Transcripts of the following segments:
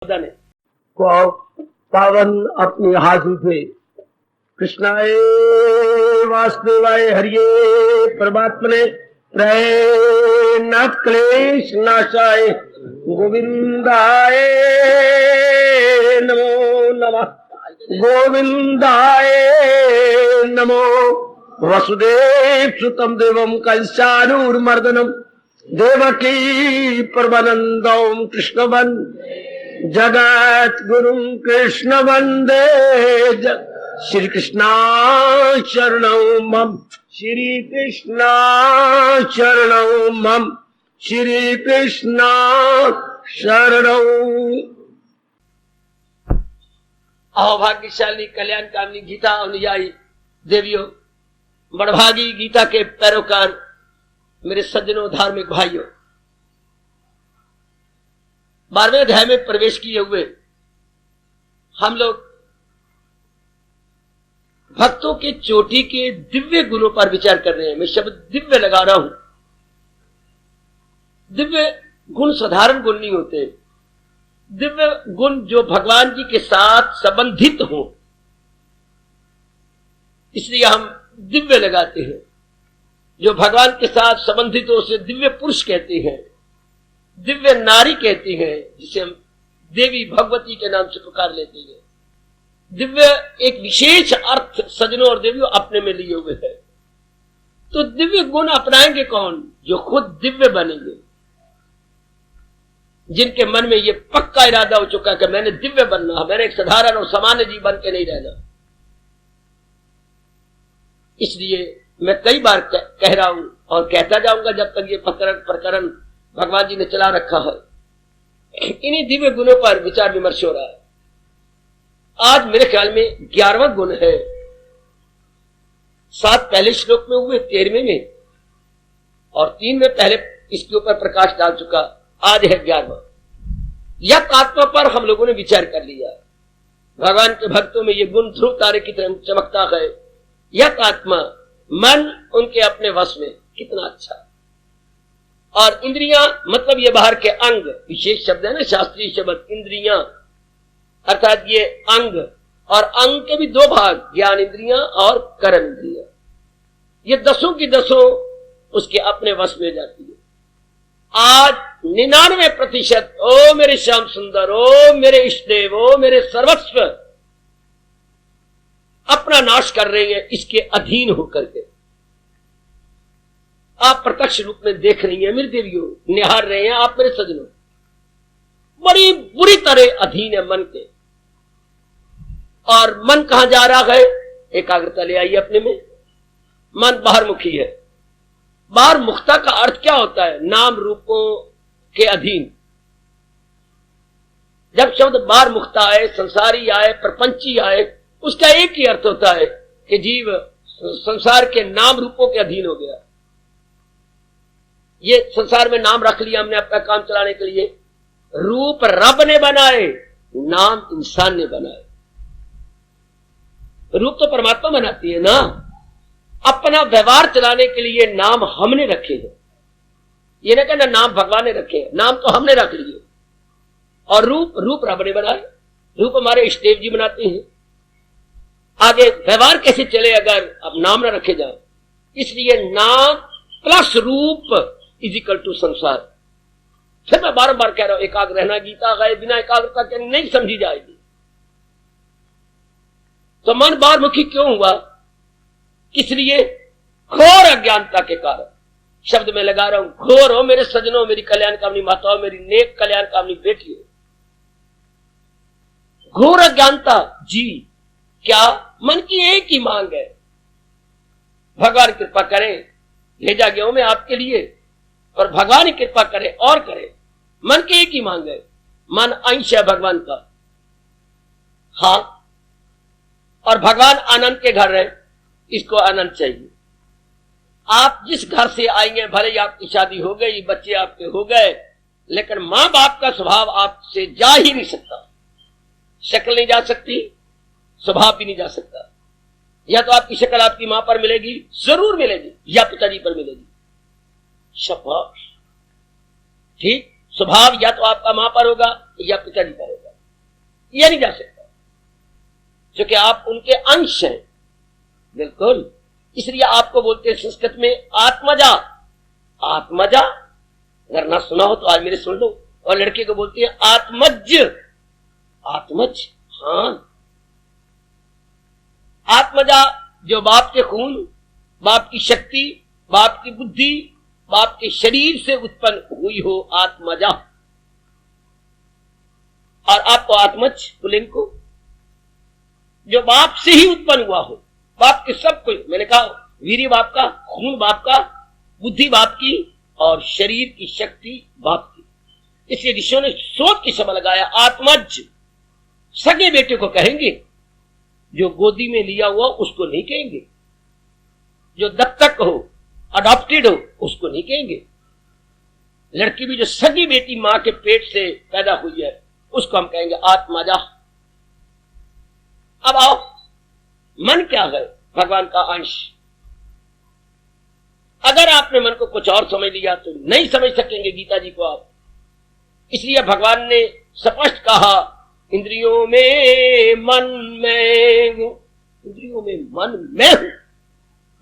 को पावन अपनी हाथी थे। कृष्णाय वासुदेवाय हरिये परमात्मने प्रणत क्लेश नाशाय गोविंदाय नमो नमः। गोविंदाय नमो वसुदेव सुतम देवम कंसानूरमर्दनम देवकी परमानंदम कृष्ण जगत गुरु कृष्ण वंदे श्री कृष्णा शरणं मम। श्री कृष्णा शरणं मम। श्री कृष्णा शरणं। अहोभाग्यशाली कल्याणकामिनी गीता अनुयायी देवियों, बड़भागी गीता के पैरोकार मेरे सज्जनों, धार्मिक भाइयों, 12वें अध्याय में प्रवेश किए हुए हम लोग भक्तों के चोटी के दिव्य गुणों पर विचार कर रहे हैं। मैं शब्द दिव्य लगा रहा हूं। दिव्य गुण साधारण गुण नहीं होते, दिव्य गुण जो भगवान जी के साथ संबंधित हो, इसलिए हम दिव्य लगाते हैं। जो भगवान के साथ संबंधित हो उसे दिव्य पुरुष कहते हैं, दिव्य नारी कहती हैं, जिसे हम देवी भगवती के नाम से पुकार लेते हैं। दिव्य एक विशेष अर्थ सजनों और देवियों अपने में लिए हुए है। तो दिव्य गुण अपनाएंगे कौन? जो खुद दिव्य बनेंगे, जिनके मन में ये पक्का इरादा हो चुका कि मैंने दिव्य बनना, मैंने एक साधारण और सामान्य जीव बन के नहीं रहना। इसलिए मैं कई बार कह रहा हूं और कहता जाऊंगा जब तक ये प्रकरण भगवान जी ने चला रखा है। इन्हीं दिव्य गुणों पर विचार विमर्श हो रहा है। आज मेरे ख्याल में 11वां गुण है। 7 पहले श्लोक में हुए, 13वें में और 3 में पहले इसके ऊपर प्रकाश डाल चुका। आज है 11वां। यह आत्मा पर हम लोगों ने विचार कर लिया। भगवान के भक्तों में यह गुण ध्रुव तारे की तरह चमकता है। यह आत्मा, मन उनके अपने वश में, कितना अच्छा। और इंद्रियां मतलब ये बाहर के अंग, विशेष शब्द है ना, शास्त्रीय शब्द इंद्रियां, अर्थात ये अंग, और अंग के भी 2 भाग, ज्ञान इंद्रियां और कर्म इंद्रियां। ये 10 की 10 उसके अपने वश में जाती है। आज 99% ओ मेरे श्याम सुंदर, ओ मेरे इष्टदेव, ओ मेरे सर्वस्व अपना नाश कर रहे हैं इसके अधीन होकर के। आप प्रत्यक्ष रूप में देख रही हैं मेरी देवियों, निहार रहे हैं आप मेरे सजनों। बड़ी बुरी तरह अधीन है मन के। और मन कहां जा रहा है? एकाग्रता ले आइए अपने में। मन बाहरमुखी है। बाहरमुखता का अर्थ क्या होता है? नाम रूपों के अधीन। जब शब्द बाहरमुखता आए, संसारी आए, प्रपंची आए, उसका एक ही अर्थ होता है कि जीव संसार के नाम रूपों के अधीन हो गया। ये संसार में नाम रख लिया हमने अपना काम चलाने के लिए। रूप रब ने बनाए, नाम इंसान ने बनाए। रूप तो परमात्मा बनाती है ना। अपना व्यवहार चलाने के लिए नाम हमने रखे हैं। ये ना कहना नाम भगवान ने रखे हैं, नाम तो हमने रख लिए। और रूप रब ने बनाए। रूप हमारे इष्टदेव जी बनाते हैं। आगे व्यवहार कैसे चले अगर अब नाम न रखे जाए? इसलिए नाम प्लस रूप इज इक्वल टू संसार। फिर मैं बार-बार कह रहा हूं, एकाग्र रहना गीता गए बिना एकाग्रता के नहीं समझी जाएगी। तो मन बाहरमुखी क्यों हुआ? इसलिए घोर अज्ञानता के कारण। शब्द में लगा रहा हूं, घोर हो मेरे सजनों, मेरी कल्याण कामनी माताओं, मेरी नेक कल्याण कामनी बेटियों। घोर अज्ञानता जी। क्या? मन की एक ही मांग है, भगवान कृपा करें, भेजा गया हूं मैं आपके लिए, और भगवान ही कृपा करे और करे। मन की एक ही मांग है। मन अंश है भगवान का। हाँ, और भगवान आनंद के घर है, इसको आनंद चाहिए। आप जिस घर से आएंगे, भले ही आपकी शादी हो गई, बच्चे आपके हो गए, लेकिन मां बाप का स्वभाव आपसे जा ही नहीं सकता। शक्ल नहीं जा सकती, स्वभाव भी नहीं जा सकता। या तो आपकी शक्ल आपकी मां पर मिलेगी, जरूर मिलेगी, या पिताजी पर मिलेगी। शाबाश, ठीक। स्वभाव या तो आपका मां पर होगा या पिताजी पर होगा। यह नहीं जा सकता, क्योंकि आप उनके अंश हैं। बिल्कुल, इसलिए आपको बोलते हैं संस्कृत में आत्मजा। आत्मजा अगर ना सुना हो तो आज मेरे सुन लो। और लड़के को बोलते हैं आत्मज। आत्मज, हाँ, आत्मजा जो बाप के खून, बाप की शक्ति, बाप की बुद्धि, बाप के शरीर से उत्पन्न हुई हो, आत्मजा। और आपको आत्मज पुलिंग को जो बाप से ही उत्पन्न हुआ हो, बाप के सब कुछ, मैंने कहा वीर्य बाप का, खून बाप का, बुद्धि बाप की और शरीर की शक्ति बाप की। इसलिए ऋषियों ने सोच के शब्द लगाया आत्मज। सगे बेटे को कहेंगे, जो गोदी में लिया हुआ उसको नहीं कहेंगे, जो दत्तक हो, अडॉप्टेड हो, उसको नहीं कहेंगे। लड़की भी जो सगी बेटी मां के पेट से पैदा हुई है उसको हम कहेंगे आत्मजा। अब आओ, मन क्या है? भगवान का अंश। अगर आपने मन को कुछ और समझ लिया तो नहीं समझ सकेंगे गीता जी को आप। इसलिए भगवान ने स्पष्ट कहा, इंद्रियों में मन मैं हूं, इंद्रियों में मन मैं हूं।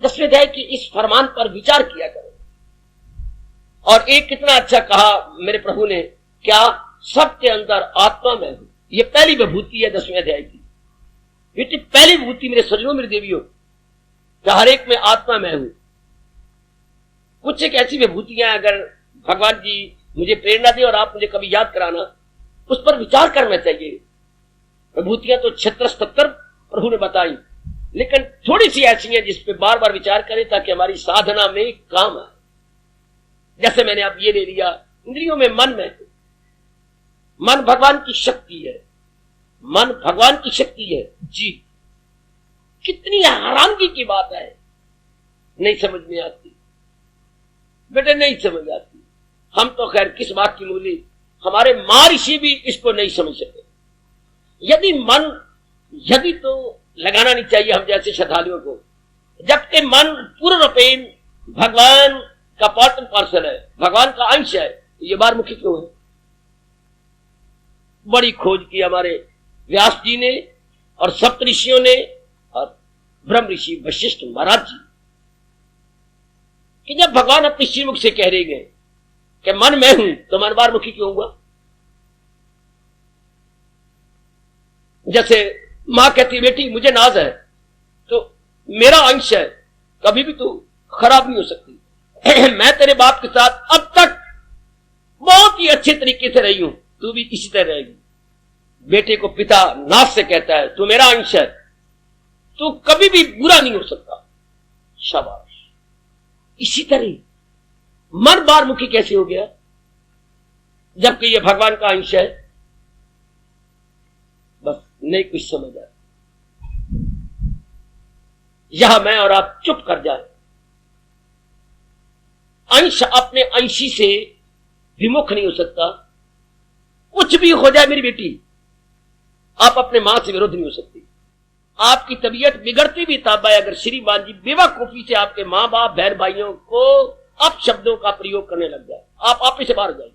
10वें अध्याय की इस फरमान पर विचार किया करो। और एक कितना अच्छा कहा मेरे प्रभु ने, क्या सबके अंदर आत्मा में हूं। ये पहली विभूति है 10वें अध्याय की। बेटी पहली विभूति मेरे सजनों, मेरे देवियों, कि हर एक में आत्मा में हूं। कुछ एक ऐसी विभूतियां अगर भगवान जी मुझे प्रेरणा दे और आप मुझे कभी याद कराना, उस पर विचार करना चाहिए। विभूतियां तो 76 प्रभु ने बताई, लेकिन थोड़ी सी ऐसी हैं जिस पे बार बार विचार करें ताकि हमारी साधना में काम आए। जैसे मैंने अब ये ले लिया, इंद्रियों में मन में। मन भगवान की शक्ति है, मन भगवान की शक्ति है जी। कितनी हैरानगी की बात है, नहीं समझ में आती बेटे, नहीं समझ आती। हम तो खैर किस बात की मूली, हमारे महर्षि भी इसको नहीं समझ सके। यदि तो लगाना नहीं चाहिए हम जैसे श्रद्धालुओं को, जबकि मन पूर्ण रूपेण भगवान का पार्ट एंड पार्सल है, भगवान का अंश है, ये बारमुखी क्यों है? बड़ी खोज की हमारे व्यास जी ने और सप्त ऋषियों ने और ब्रह्म ऋषि वशिष्ठ महाराज जी, कि जब भगवान अपने श्रीमुख से कह रहे गए कि मन मैं हूं, तो मन बारमुखी क्यों हुआ? जैसे मां कहती बेटी मुझे नाज है तो मेरा अंश है, कभी भी तू खराब नहीं हो सकती। मैं तेरे बाप के साथ अब तक बहुत ही अच्छे तरीके से रही हूं, तू भी इसी तरह रहेगी। बेटे को पिता नाज से कहता है तू मेरा अंश है, तू कभी भी बुरा नहीं हो सकता। शाबाश। इसी तरह मन बारमुखी कैसे हो गया जबकि ये भगवान का अंश है? बस नहीं कुछ समझ आया। यहां मैं और आप चुप कर जाए। अंश अपने अंशी से विमुख नहीं हो सकता। कुछ भी हो जाए मेरी बेटी, आप अपने मां से विरोध नहीं हो सकती। आपकी तबीयत बिगड़ती भी तब है अगर श्रीमान जी बेवकूफी से आपके मां बाप बहन भाइयों को अब शब्दों का प्रयोग करने लग जाए, आप ही से बाहर जाइए।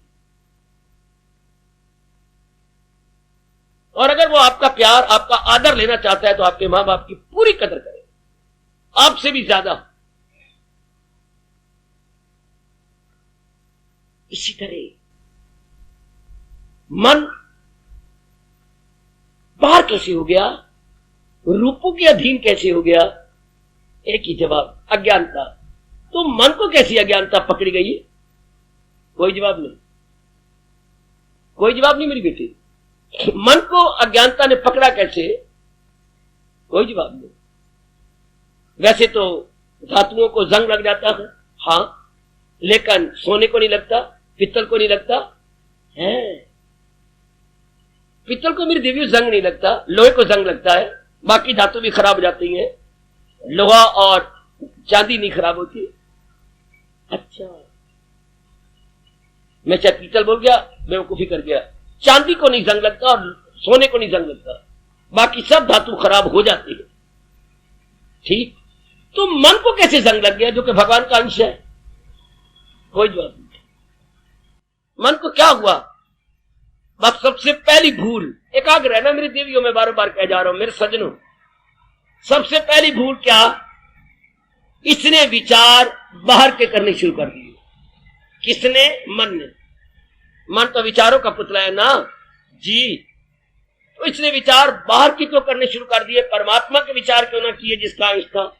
और अगर वो आपका प्यार, आपका आदर लेना चाहता है तो आपके मां बाप की पूरी कदर करे, आपसे भी ज्यादा। इसी तरह मन बाहर कैसे हो गया, रूपों के अधीन कैसे हो गया? एक ही जवाब, अज्ञानता। तो मन को कैसी अज्ञानता पकड़ी गई है? कोई जवाब नहीं, कोई जवाब नहीं मेरी बेटी। मन को अज्ञानता ने पकड़ा कैसे? कोई जवाब नहीं। वैसे तो धातुओं को जंग लग जाता है, हां, लेकिन सोने को नहीं लगता, पित्तल को नहीं लगता है। पित्तल को मेरी देवियों जंग नहीं लगता, लोहे को जंग लगता है। बाकी धातु भी खराब हो जाती हैं, लोहा और चांदी नहीं खराब होती। अच्छा, मैं चाहे पीतल बोल गया, बेवकूफी कर गया। चांदी को नहीं जंग लगता और सोने को नहीं जंग लगता, बाकी सब धातु खराब हो जाती है। ठीक, तो मन को कैसे जंग लग गया जो कि भगवान का अंश है? कोई जवाब नहीं। मन को क्या हुआ? बस सबसे पहली भूल एकाग्र रहना मेरी देवियों, में बार बार कह जा रहा हूं मेरे सज्जनों, सबसे पहली भूल क्या, इसने विचार बाहर के करने शुरू कर दिए। किसने? मन ने। मन तो विचारों का पुतला है ना जी, तो इसने विचार बाहर की क्यों करने शुरू कर दिए, परमात्मा के विचार क्यों ना किए जिसका अंश था।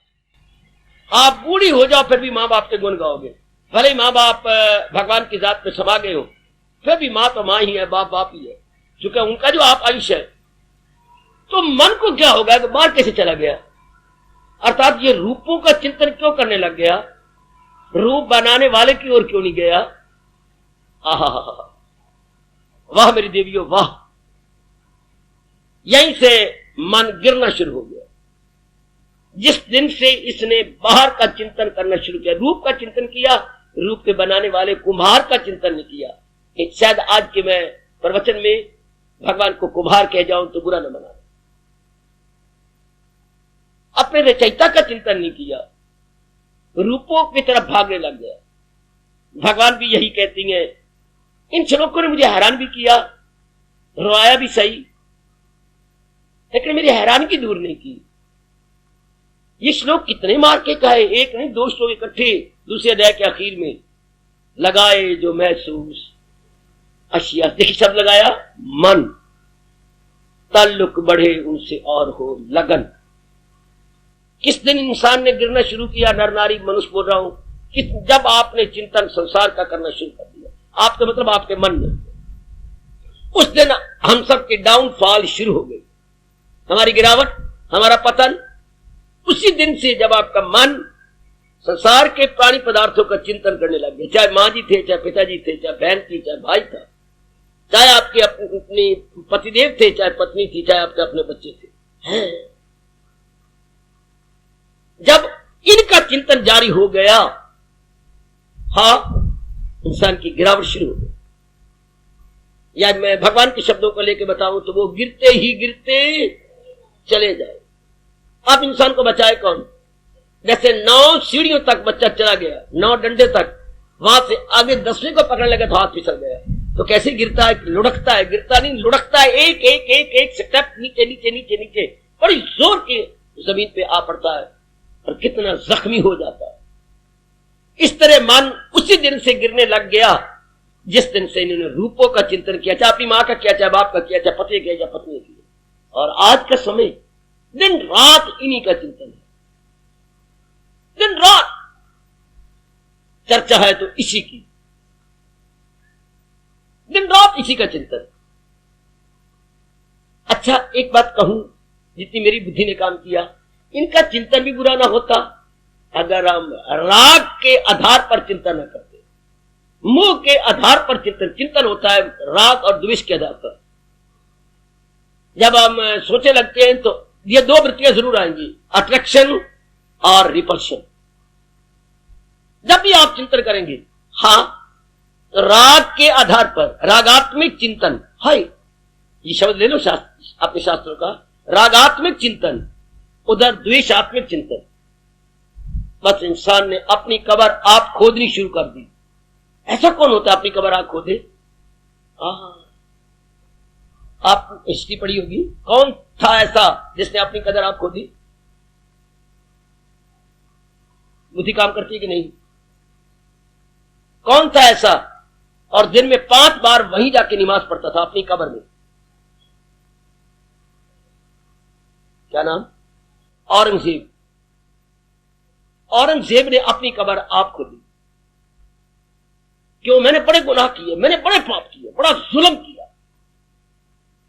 आप बूढ़ी हो जाओ फिर भी माँ बाप के गुण गाओगे, भले ही माँ बाप भगवान की जात में समा गए हो, फिर भी माँ तो माँ ही है, बाप बाप ही है, क्योंकि उनका जो आप अंश है। तो मन को क्या होगा कि बाहर कैसे चला गया, अर्थात ये रूपों का चिंतन क्यों करने लग गया, रूप बनाने वाले की ओर क्यों नहीं गया। आहा, वाह मेरी देवियों वाह, यहीं से मन गिरना शुरू हो गया। जिस दिन से इसने बाहर का चिंतन करना शुरू किया, रूप का चिंतन किया, रूप के बनाने वाले कुम्हार का चिंतन नहीं किया। शायद आज के मैं प्रवचन में भगवान को कुम्हार कह जाऊं तो बुरा न माना, अपने रचयिता का चिंतन नहीं किया, रूपों की तरफ भागने लग गया। भगवान भी यही कहती हैं। इन श्लोकों ने मुझे हैरान भी किया, रोया भी सही, लेकिन मेरी हैरानगी दूर नहीं की। ये श्लोक कितने मार के कहे, एक नहीं दो श्लोक इकट्ठे दूसरे अध्याय के आखिर में, लगाए जो महसूस अशिया, देखिए शब्द लगाया, मन ताल्लुक बढ़े उनसे और हो लगन। किस दिन इंसान ने गिरना शुरू किया, नर नारी मनुष्य बोल रहा हूं, जब आपने चिंतन संसार का करना शुरू कर दिया, आपका मतलब आपके मन में, उस दिन हम सब के डाउनफॉल शुरू हो गई, हमारी गिरावट, हमारा पतन। उसी दिन से जब आपका मन संसार के प्राणी पदार्थों का चिंतन करने लग गया, चाहे माँ जी थे, चाहे पिताजी थे, चाहे बहन थी, चाहे भाई था, चाहे आपके अपने पतिदेव थे, चाहे पत्नी थी, चाहे आपके अपने बच्चे थे, हैं? जब इनका चिंतन जारी हो गया, हाँ, इंसान की गिरावट शुरू हो गई। या मैं भगवान के शब्दों को लेकर बताऊं तो वो गिरते ही गिरते चले जाए। अब इंसान को बचाए कौन? जैसे 9 सीढ़ियों तक बच्चा चला गया, 9 डंडे तक, वहां से आगे 10वीं को पकड़ने लगा तो हाथ फिसल गया, तो कैसे गिरता है? लुढ़कता है, गिरता नहीं, लुढ़कता है, एक एक एक एक स्टेप नीचे नीचे नीचे नीचे, बड़ी जोर की जमीन पे आ पड़ता है और कितना जख्मी हो जाता है। इस तरह मन उसी दिन से गिरने लग गया जिस दिन से इन्होंने रूपों का चिंतन किया, चाहे अपनी माँ का किया, चाहे बाप का किया, चाहे पति किया, चाहे पत्नी किया। और आज का समय दिन रात इन्हीं का चिंतन है, दिन रात चर्चा है तो इसी की, दिन रात इसी का चिंतन। अच्छा एक बात कहूं, जितनी मेरी बुद्धि ने काम किया, इनका चिंतन भी बुरा ना होता अगर हम राग के आधार पर चिंतन न करते, मोह के आधार पर चिंतन होता है राग और द्वेष के आधार पर। जब हम सोचे लगते हैं तो ये 2 वृत्तियां जरूर आएंगी, अट्रैक्शन और रिपल्शन। जब भी आप चिंतन करेंगे, हाँ, राग के आधार पर रागात्मक चिंतन, हाय ये शब्द ले लो अपने शास्त्रों का, रागात्मक चिंतन, उधर द्वेषात्मक चिंतन। बस इंसान ने अपनी कब्र आप खोदनी शुरू कर दी। ऐसा कौन होता है अपनी कब्र आप खोदे? आप हिस्ट्री पढ़ी होगी, कौन था ऐसा जिसने अपनी कब्र आप खोदी? बुद्धि काम करती है कि नहीं? कौन था ऐसा और दिन में 5 बार वहीं जाके नमाज पढ़ता था अपनी कब्र में? क्या नाम? औरंगजेब। औरंगजेब ने अपनी कब्र आप खोदी। क्यों? मैंने बड़े गुनाह किए, मैंने बड़े पाप किए, बड़ा जुल्म किया,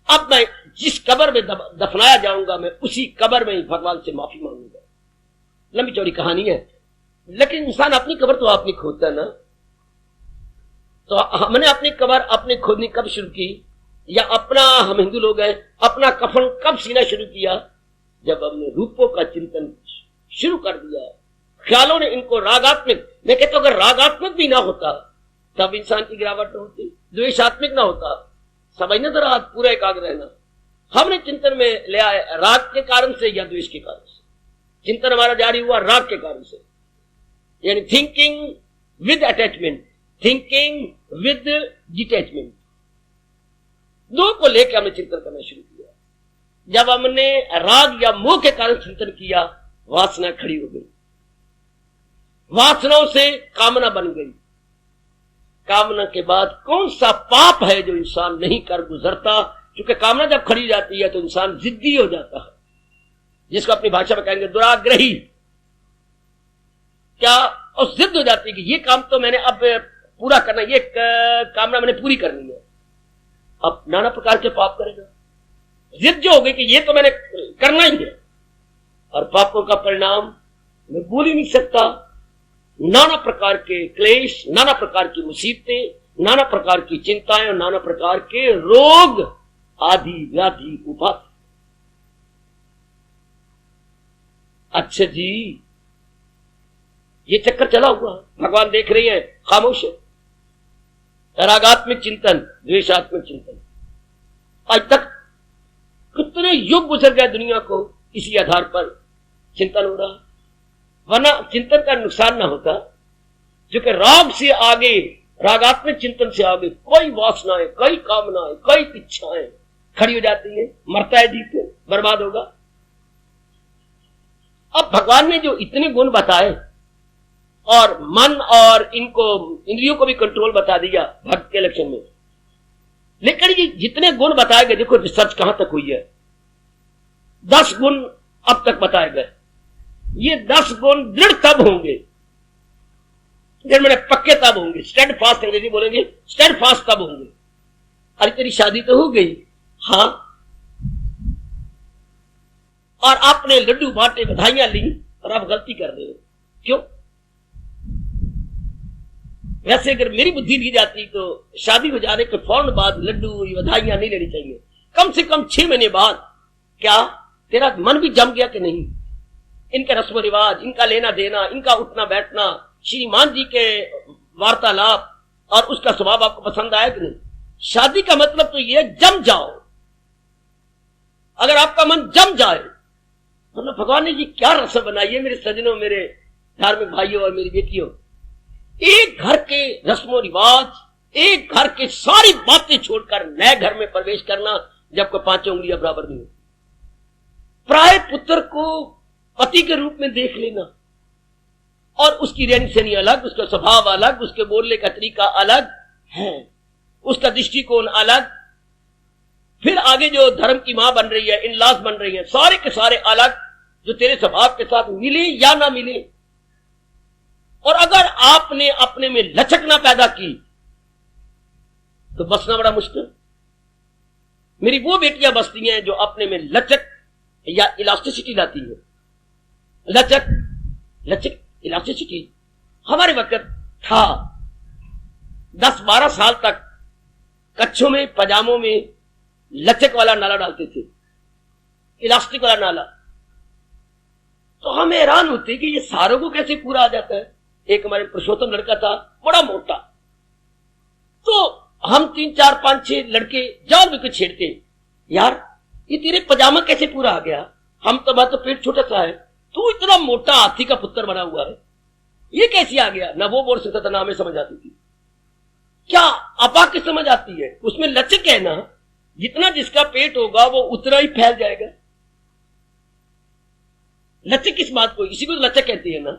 अब मैं जिस कब्र में दफनाया जाऊंगा मैं उसी कब्र में ही भगवान से माफी मांगूंगा। लंबी चौड़ी कहानी है, लेकिन इंसान अपनी कब्र तो आप नहीं खोदता ना। तो हमने अपनी कब्र अपने खोदनी कब शुरू की? या अपना, हम हिंदू लोग हैं, अपना कफन कब सीना शुरू किया? जब हमने रूपों का चिंतन शुरू कर दिया, ख्यालों ने इनको रागात्मक, मैं कहता हूं अगर रागात्मक भी ना होता तब इंसान की गिरावट होती, द्वेषात्मक ना होता, समझना तो रात पूरा एकाग्र रहना। हमने चिंतन में ले आए राग के कारण से या द्वेष के कारण से। चिंतन हमारा जारी हुआ राग के कारण से, यानी thinking with attachment, thinking with detachment. दो को लेकर हमने चिंतन करना शुरू किया। जब हमने राग या मोह के कारण चिंतन किया, वासना खड़ी हो गई, वासनाओं से कामना बन गई। कामना के बाद कौन सा पाप है जो इंसान नहीं कर गुजरता? क्योंकि कामना जब खड़ी जाती है तो इंसान जिद्दी हो जाता है, जिसको अपनी भाषा में कहेंगे दुराग्रही। क्या और जिद हो जाती है कि ये काम तो मैंने अब पूरा करना, ये कामना मैंने पूरी करनी है, अब नाना प्रकार के पाप करेगा। जिद जो हो गई कि ये तो मैंने करना ही है, और पापों का परिणाम मैं बोल ही नहीं सकता। नाना प्रकार के क्लेश, नाना प्रकार की मुसीबतें, नाना प्रकार की चिंताएं और नाना प्रकार के रोग आदि व्याधि उपाधि। अच्छा जी, ये चक्कर चला हुआ, भगवान देख रही है, खामोश है। रागात्मक चिंतन, द्वेषात्मक चिंतन, आज तक कितने युग गुजर गए दुनिया को इसी आधार पर चिंतन हो रहा। वरना चिंतन का नुकसान ना होता, जो कि राग से आगे, रागात्मक चिंतन से आगे कई वासनाएं, कई कामनाएं, कई इच्छाएं खड़ी हो जाती है। मरता है जीते, बर्बाद होगा। अब भगवान ने जो इतने गुण बताए और मन और इनको इंद्रियों को भी कंट्रोल बता दिया भक्त के लक्षण में, लेकिन ये जितने गुण बताए गए, देखो रिसर्च कहां तक हुई है, 10 गुण अब तक बताए गए। ये 10 गुण दृढ़ तब होंगे, मैंने पक्के तब होंगे, स्टेड फास्ट अंग्रेजी बोलेंगे, स्टेड फास्ट तब होंगे। अरे तेरी शादी तो हो गई, हाँ, और आपने लड्डू बांटे, बधाइयां ली, और आप गलती कर रहे हो। क्यों? वैसे अगर मेरी बुद्धि ली जाती तो शादी हो जाने के फौरन बाद लड्डू बधाइयां नहीं लेनी चाहिए, कम से कम 6 महीने बाद। क्या तेरा मन भी जम गया कि नहीं? इनके रस्म रिवाज, इनका लेना देना, इनका उठना बैठना, श्रीमान जी के वार्तालाप और उसका स्वभाव आपको पसंद आया कि नहीं? शादी का मतलब तो ये जम जाओ। अगर आपका मन जम जाए, मतलब भगवान ने जी क्या रस्म बनाई है मेरे सजनों, मेरे धार्मिक भाइयों और मेरी बेटियों। एक घर के रस्मों रिवाज, एक घर के सारी बातें छोड़कर नए घर में प्रवेश करना, जबकि 5 उंगलियां बराबर नहीं हो। प्राय पुत्र को पति के रूप में देख लेना, और उसकी रहनी सहनी अलग, उसका स्वभाव अलग, उसके बोलने का तरीका अलग है, उसका दृष्टिकोण अलग। फिर आगे जो धर्म की मां बन रही है, इन लॉज बन रही है, सारे के सारे अलग, जो तेरे स्वभाव के साथ मिले या ना मिले। और अगर आपने अपने में लचक ना पैदा की तो बसना बड़ा मुश्किल। मेरी वो बेटियां बसती हैं जो अपने में लचक या इलास्टिसिटी लाती है। लचक इलास्टिसिटी हमारे वक्त था। 10-12 साल तक कच्छों में, पजामों में लचक वाला नाला डालते थे, इलास्टिक वाला नाला। तो हम हैरान होते कि ये सारों को कैसे पूरा आ जाता है। एक हमारे पुरुषोत्तम लड़का था, बड़ा मोटा, तो हम 3, 4, 5, 6 लड़के जान भी कुछ छेड़ते, यार ये तेरे पजामा कैसे पूरा आ गया? हम तो बात तो पेट छोटा सा है, तू इतना मोटा हाथी का पुत्र बना हुआ है, ये कैसे आ गया? ना वो बोल सकता था, ना हमें समझ आती थी। क्या अपा की समझ आती है? उसमें लचक है ना, जितना जिसका पेट होगा वो उतना ही फैल जाएगा। लचक किस बात को? इसी को लचक कहती है ना।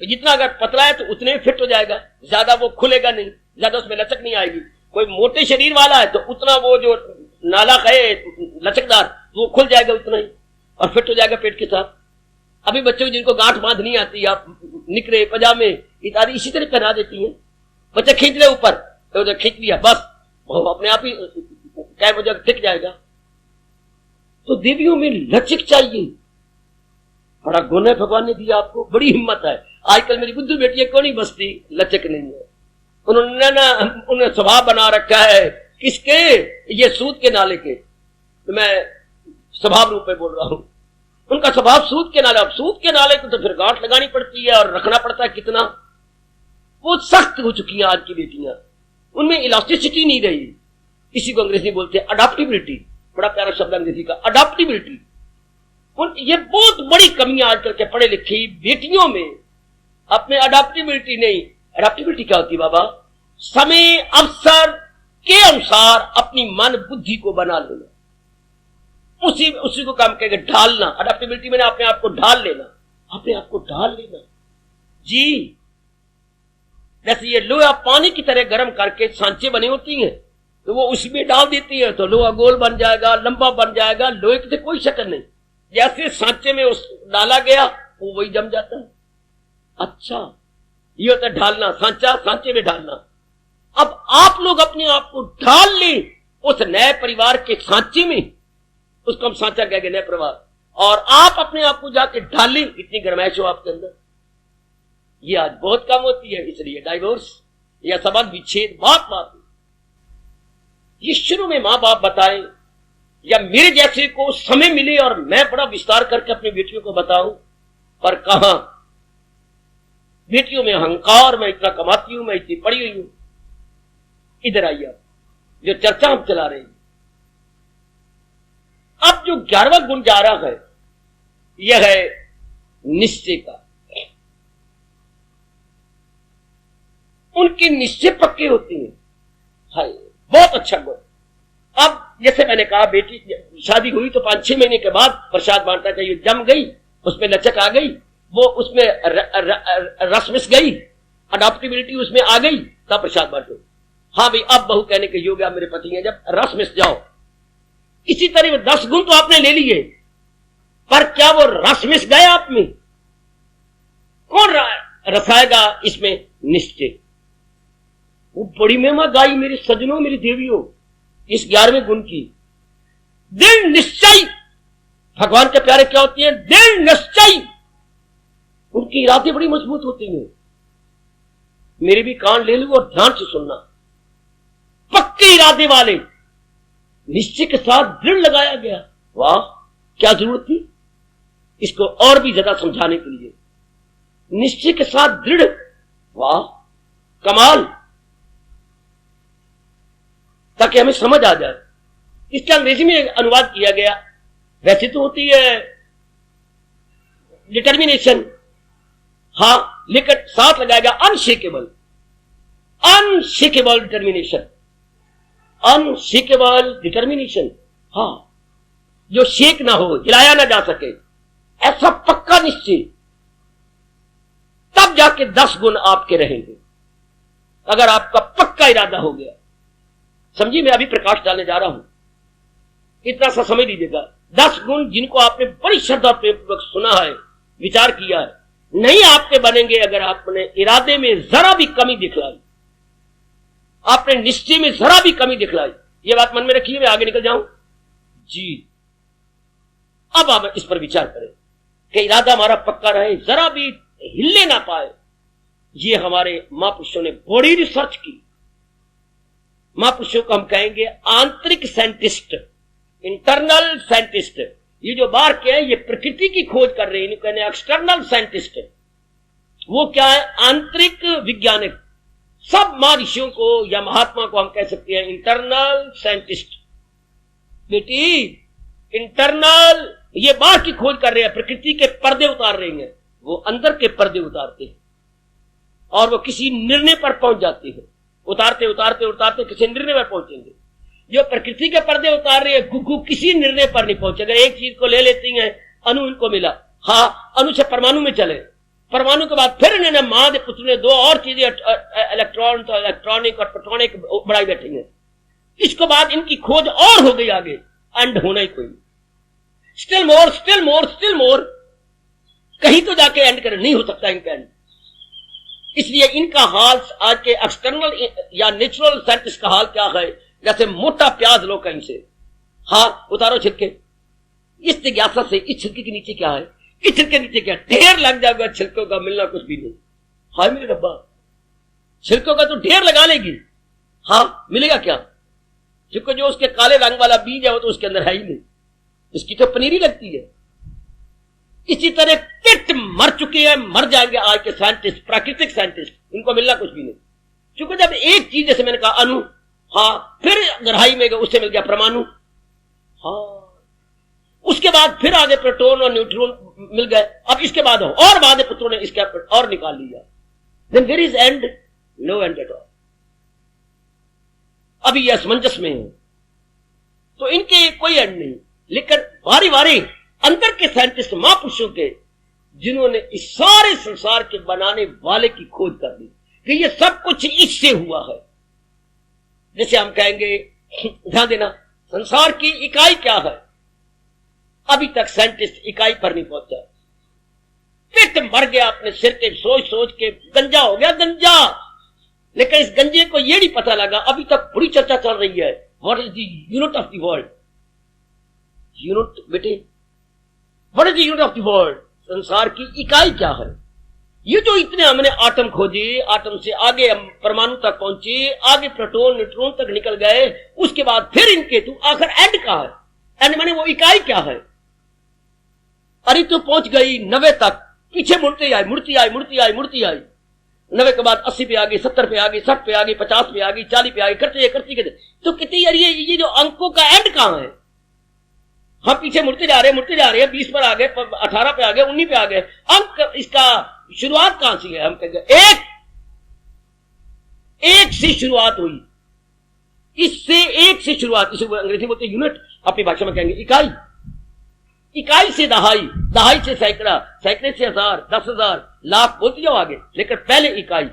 तो जितना अगर पतला है तो उतने ही फिट हो जाएगा, ज्यादा वो खुलेगा नहीं, ज्यादा उसमें लचक नहीं आएगी। कोई मोटे शरीर वाला है तो उतना वो जो नाला है लचकदार, वो खुल जाएगा उतना ही, और फिट हो जाएगा पेट के साथ। अभी बच्चों जिनको गांठ बांध नहीं आती, आप निकरे पजामे इत्यादि इसी तरह पहना देती हैं। बच्चा खींच ले ऊपर, तो खींच लिया, बस वो अपने आप ही क्या वजह टिक जाएगा। तो देवियों में लचक चाहिए, बड़ा गुण है भगवान ने दिया आपको, बड़ी हिम्मत है। आजकल मेरी बुद्धू बेटियां क्यों नहीं बसती? लचक नहीं है। उन्होंने स्वभाव बना रखा है किसके? ये सूद के नाले के। तो मैं स्वभाव रूप में बोल रहा हूं, उनका स्वभाव सूद के नाले। अब सूद के नाले को तो फिर गांठ लगानी पड़ती है और रखना पड़ता है कितना। वो सख्त हो चुकी हैं आज की बेटियां, उनमें इलास्टिसिटी नहीं रही। इसी को अंग्रेजी बोलते हैं अडॉप्टिबिलिटी, बड़ा प्यारा शब्द अंग्रेजी का, अडॉप्टिबिलिटी। ये बहुत बड़ी कमी आजकल के पढ़े लिखी बेटियों में, अपने अडॉप्टिबिलिटी नहीं। अडॉप्टिबिलिटी क्या होती है बाबा? समय, अवसर के अनुसार अपनी मन बुद्धि को बना लेना, उसी को काम कहेंगे ढालना। अडेप्टेबिलिटी में अपने आप को ढाल लेना, अपने आप को ढाल लेना जी। जैसे ये लोहा पानी की तरह गर्म करके सांचे बनी होती हैं, तो वो उसमें डाल देती है तो लोहा गोल बन जाएगा, लंबा बन जाएगा, लोहे की कोई शक्ल नहीं। जैसे सांचे में उस डाला गया वो वही जम जाता है। अच्छा, ये होता है ढालना, सांचा सांचे में ढालना। अब आप लोग अपने आप को ढाल लें उस नए परिवार के सांचे में, उसको हम सांचा कहेंगे, नए परिवार, और आप अपने आप को जाके ढालें। इतनी गरमाइश हो आपके अंदर, ये आज बहुत कम होती है, इसलिए डाइवोर्स या संबंध विच्छेद बात ये शुरू में मां बाप बताएं, या मेरे जैसे को समय मिले और मैं बड़ा विस्तार करके अपनी बेटियों को बताऊं, पर कहां, बेटियों में अहंकार, मैं इतना कमाती हूं, मैं इतनी पढ़ी हुई हूं। इधर आइए, जो चर्चा हम चला रहे हैं, अब जो 11वां गुण जा रहा है यह है निश्चय का। उनके निश्चय पक्के होते हैं, हाय बहुत अच्छा गुण। अब जैसे मैंने कहा, बेटी शादी हुई तो 5-6 महीने के बाद प्रसाद बांटना चाहिए। जम गई, उसमें लचक आ गई, वो उसमें रस मिस गई, अडॉप्टेबिलिटी उसमें आ गई, तब प्रसाद बांटो। हाँ भाई, अब बहू कहने के योग्य मेरे पति हैं, जब रस मिस जाओ। इसी तरह 10 गुण तो आपने ले लिए, पर क्या वो रस मिस गए आप में? कौन रसाएगा इसमें? निश्चय। वो बड़ी महिमा गाई मेरे सजनों, मेरी देवियों, इस 11वें गुण की। दृढ़ निश्चय, भगवान के प्यारे क्या होती हैं? दृढ़ निश्चय। उनके इरादे बड़ी मजबूत होती हैं। मेरे भी कान ले लो और ध्यान से सुनना। पक्के इरादे वाले, निश्चय के साथ दृढ़ लगाया गया। वाह, क्या जरूरत थी इसको और भी ज्यादा समझाने के लिए। निश्चय के साथ दृढ़, वाह कमाल, ताकि हमें समझ आ जाए। इसका अंग्रेजी में अनुवाद किया गया, वैसे तो होती है डिटर्मिनेशन, हाँ, लेकिन साथ लगाया गया unshakeable. Unshakeable determination, unshakeable determination, हाँ, जो शेक ना हो, हिलाया ना जा सके, ऐसा पक्का निश्चय। तब जाके 10 गुण आपके रहेंगे, अगर आपका पक्का इरादा हो गया। समझिए, मैं अभी प्रकाश डालने जा रहा हूं, इतना सा समझ लीजिएगा। 10 गुण जिनको आपने बड़ी श्रद्धा पूर्वक सुना है, विचार किया है, नहीं आपके बनेंगे अगर आपने इरादे में जरा भी कमी दिखलाई, आपने निश्चय में जरा भी कमी दिखलाई। ये बात मन में रखिए, मैं आगे निकल जाऊं जी। अब आप इस पर विचार करें कि इरादा हमारा पक्का रहे, जरा भी हिलने ना पाए। ये हमारे महापुरुषों ने बड़ी रिसर्च की। महापुरुषों को हम कहेंगे आंतरिक साइंटिस्ट, इंटरनल साइंटिस्ट। ये जो बाहर के हैं, ये प्रकृति की खोज कर रहे हैं, इन्हें कहने एक्सटर्नल साइंटिस्ट। वो क्या है? आंतरिक वैज्ञानिक। सब महर्षियों को या महात्मा को हम कह सकते हैं इंटरनल साइंटिस्ट। बेटी, इंटरनल, ये बाहर की खोज कर रहे हैं, प्रकृति के पर्दे उतार रहे हैं। वो अंदर के पर्दे उतारते हैं और वो किसी निर्णय पर पहुंच जाते हैं। उतारते उतारते उतारते किसी निर्णय पर पहुंचेंगे। जो प्रकृति के पर्दे उतार रहे हैं, गुग्गू किसी निर्णय पर नहीं पहुंचेगा। एक चीज को ले लेती हैं, अणु इनको मिला, हाँ, अणु से परमाणु में चले, परमाणु के बाद फिर इन्होंने मां के पुत्र ने 2 और चीजें, इलेक्ट्रॉन तो इलेक्ट्रॉनिक और प्रोटॉनिक बढ़ाई बैठी है। इसके बाद इनकी खोज और हो गई आगे, एंड होना ही कोई। Still more, still more, still more, कहीं तो जाके एंड कर नहीं हो सकता इनका एंड। इसलिए इनका हाल आज के एक्सटर्नल या नेचुरल साइंटिस्ट का हाल क्या है? जैसे मोटा प्याज लो कहीं से, हाँ, उतारो छिलके। इस जिज्ञासा से इस छिलके के नीचे क्या है, इस छिलके के नीचे क्या? ढेर लग जाएगा छिलकों का, मिलना कुछ भी नहीं। हाय मेरे रब्बा, छिलकों का तो ढेर लगा लेगी, हाँ, मिलेगा क्या? क्योंकि जो उसके काले रंग वाला बीज है वो तो उसके अंदर है ही नहीं, इसकी तो पनीरी लगती है। इसी तरह किट मर चुके हैं, मर जाएंगे आज के साइंटिस्ट, प्राकृतिक साइंटिस्ट, इनको मिलना कुछ भी नहीं। क्योंकि जब एक चीज, जैसे मैंने कहा अणु, हाँ, फिर गहराई में गए, उससे मिल गया परमाणु, हाँ, उसके बाद फिर आगे प्रोटॉन और न्यूट्रॉन मिल गए। अब इसके बाद और बाद पुत्रों ने इसके और निकाल लिया। Then there is end, no end at all. अभी ये असमंजस में है, तो इनके कोई एंड नहीं। लेकिन बारी बारी अंदर के साइंटिस्ट महापुरुषों के, जिन्होंने इस सारे संसार के बनाने वाले की खोज कर दी कि ये सब कुछ इससे हुआ है। जैसे हम कहेंगे, ध्यान देना, संसार की इकाई क्या है, अभी तक साइंटिस्ट इकाई पर नहीं पहुंचा। पेट मर गया अपने सिर के सोच सोच के, गंजा हो गया गंजा। लेकिन इस गंजे को यह नहीं पता लगा, अभी तक बड़ी चर्चा चल रही है, what is the unit of the world. Unit बेटे, what is the unit of the world, संसार की इकाई क्या है। ये जो इतने हमने आटम खोजे, आटम से आगे हम परमाणु तक पहुंचे, आगे प्रोटॉन न्यूट्रॉन तक निकल गए, उसके बाद फिर इनके तो आखिर एंड कहां है, एंड माने वो इकाई क्या है। अरे तो पहुंच गई 90 तक, पीछे मुड़ती आई मुड़ती आई मुड़ती आई मुड़ती आई, 90 के बाद 80 पे आ गई, 70 पे आ गई, 60 पे आ गई, 50 पे आ गई, 40 पे आ गई, करते तो कितनी यार ये जो अंकों का एंड कहां है। हम पीछे मुड़ते जा रहे हैं, 20 पर आ गए, 18 पे आ गए, 19 पे आ गए, अंक इसका शुरुआत कहां से है। हम कहेंगे एक से शुरुआत हुई, इससे एक से शुरुआत, इसे अंग्रेजी बोलते हैं यूनिट, अपनी भाषा में कहेंगे इकाई। इकाई से दहाई, दहाई से सैकड़ा, सैकड़े से 1000, 10,000, लाख, बोलते जाओ आगे, लेकिन पहले इकाई।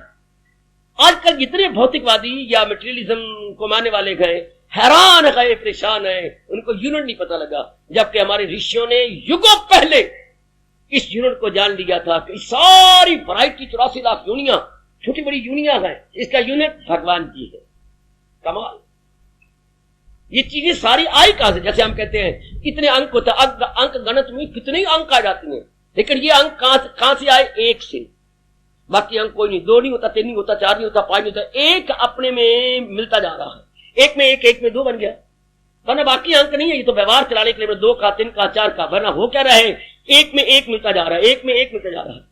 आजकल जितने भौतिकवादी या मटेरियलिज्म को मानने वाले गए, हैरान गए, परेशान है, उनको यूनिट नहीं पता लगा, जबकि हमारे ऋषियों ने युगों पहले इस यूनिट को जान लिया था कि सारी वैरायटी 84 लाख यूनिया, छोटी बड़ी यूनिया है, इसका यूनिट भगवान जी है। कमाल, ये चीजें सारी आई कहां से। जैसे हम कहते हैं इतने अंक होता है, अंक गणित में कितने ही अंक आ जाते हैं, लेकिन ये अंक कहां से आए, एक से। बाकी अंक कोई नहीं, 2 नहीं होता, 3 नहीं होता, 4 नहीं होता, 5 नहीं होता, एक अपने में मिलता जा रहा है, एक में एक, एक में 2 बन गया, वरना बाकी अंक नहीं है। ये तो व्यवहार चलाने के लिए 2 का, 3 का, 4 का, वरना हो क्या रहा है, एक में एक मिलता जा रहा है, एक में एक मिलता जा रहा है।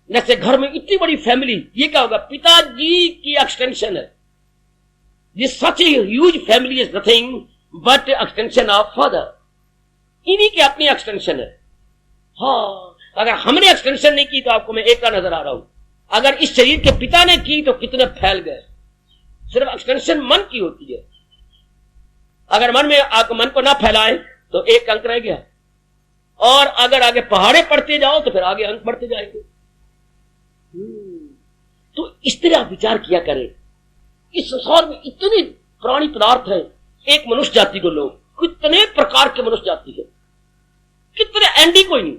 जैसे घर में इतनी बड़ी फैमिली, ये क्या होगा, पिताजी की एक्सटेंशन है। This such a huge family is nothing but extension of father. इन्हीं की अपनी एक्सटेंशन है। हाँ, अगर हमने एक्सटेंशन नहीं की तो आपको मैं एक का नजर आ रहा हूं, अगर इस शरीर के पिता ने की तो कितने फैल गए। सिर्फ एक्सटेंशन मन की होती है, अगर मन को ना फैलाए तो एक अंक रह गया, और अगर आगे पहाड़े पढ़ते जाओ तो फिर आगे अंक बढ़ते जाएंगे। तो इस तरह आप विचार किया करें, इस संसार में इतने प्राणी पदार्थ है, एक मनुष्य जाति को लोग, कितने प्रकार के मनुष्य जाति है, कितने एंडी कोई नहीं,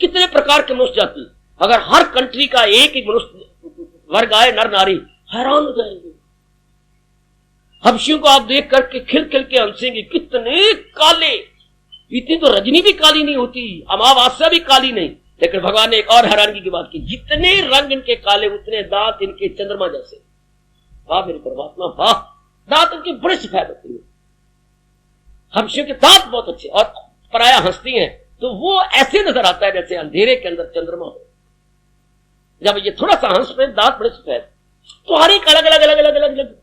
कितने प्रकार के मनुष्य जाति। अगर हर कंट्री का एक एक मनुष्य वर्ग आए, नर नारी, हैरान हो जाएंगे। हबशियों को आप देख करके खिल खिल के हंसेंगे, कितने काले, इतनी तो रजनी भी काली नहीं होती, अमावस्या भी काली नहीं। लेकिन भगवान ने एक और हैरानगी की बात की, जितने रंग इनके काले, उतने दांत इनके चंद्रमा जैसे। वाह मेरे परमात्मा, वाह, दांत इनके बड़े सफेद होते हैं। हबशियों के दांत बहुत अच्छे, और पराया हंसती हैं तो वो ऐसे नजर आता है जैसे अंधेरे के अंदर चंद्रमा हो। जब ये थोड़ा सा हंस पे, दांत बड़े सफेद, तो हर एक अलग अलग अलग अलग अलग अलग।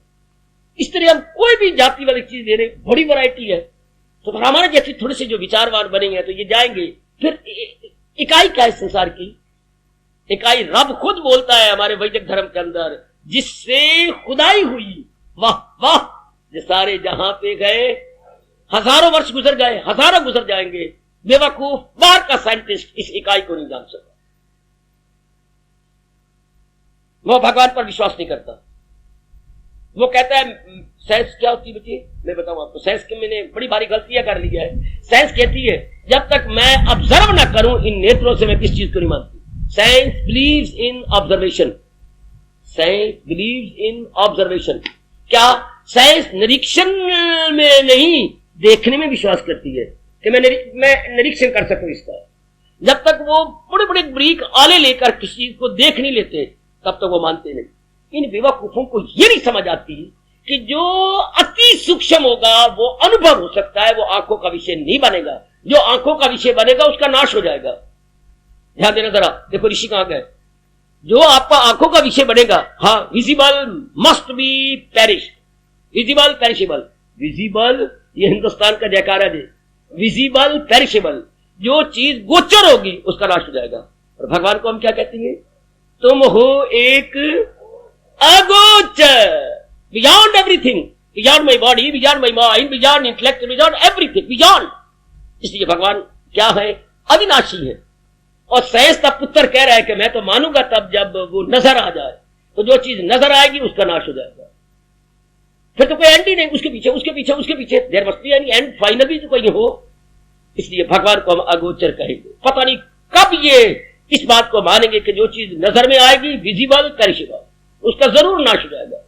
इस तरह हम कोई भी जाति वाली चीज दे रहे, बड़ी वैरायटी है। तो फिर हमारे जैसे थोड़े से जो विचारवान बनेंगे तो ये जाएंगे। फिर इकाई क्या है संसार की? इकाई रब खुद बोलता है हमारे वैदिक धर्म के अंदर, जिससे खुदाई हुई। वाह वाह, ये सारे जहां पे गए, हजारों वर्ष गुजर गए, हजारों गुजर जाएंगे, बेवकूफ बाहर का साइंटिस्ट इस इकाई को नहीं जान सकता। वो भगवान पर विश्वास नहीं करता। वो कहता है साइंस क्या होती है बच्चे, मैं बताऊं आपको। साइंस के मैंने बड़ी भारी गलतियां कर ली है। साइंस कहती है जब तक मैं ऑब्जर्व ना करूं इन नेत्रों से, मैं किस चीज को नहीं मानती। Science believes in observation, science believes in observation. क्या साइंस निरीक्षण में नहीं, देखने में विश्वास करती है कि मैं निरीक्षण कर सकूं इसका। जब तक वो बड़े बड़े ब्रीक आले लेकर किसी चीज को देख नहीं लेते, तब तक वो मानते नहीं। इन बेवकूफों को ये नहीं समझ आती कि जो अति सूक्ष्म होगा वो अनुभव हो सकता है, वो आंखों का विषय नहीं बनेगा। जो आंखों का विषय बनेगा उसका नाश हो जाएगा। ध्यान देना जरा, देखो ऋषि कहां गए। जो आपका आंखों का विषय बनेगा, हाँ, visible must be perish, visible perishable. Visible ये हिंदुस्तान का जयकारा है, विजिबल पेरिशेबल। जो चीज गोचर होगी उसका नाश हो जाएगा। और भगवान को हम क्या कहते हैं? तुम हो एक अगोचर। Beyond everything, beyond my body, beyond my mind, beyond intellect, beyond everything, beyond. इसलिए भगवान क्या है? अविनाशी है। और सहज का पुत्र कह रहा है कि मैं तो मानूंगा तब जब वो नजर आ जाए। तो जो चीज नजर आएगी उसका नाश हो जाएगा, फिर तो कोई एंड ही नहीं, उसके पीछे उसके पीछे उसके पीछे, there must be any end, finally तो कोई हो। इसलिए भगवान को हम अगोचर कहेंगे। पता नहीं कब ये इस बात को मानेंगे कि जो चीज नजर में आएगी, विजिबल पेरिशेबल, उसका जरूर नाश हो जाएगा।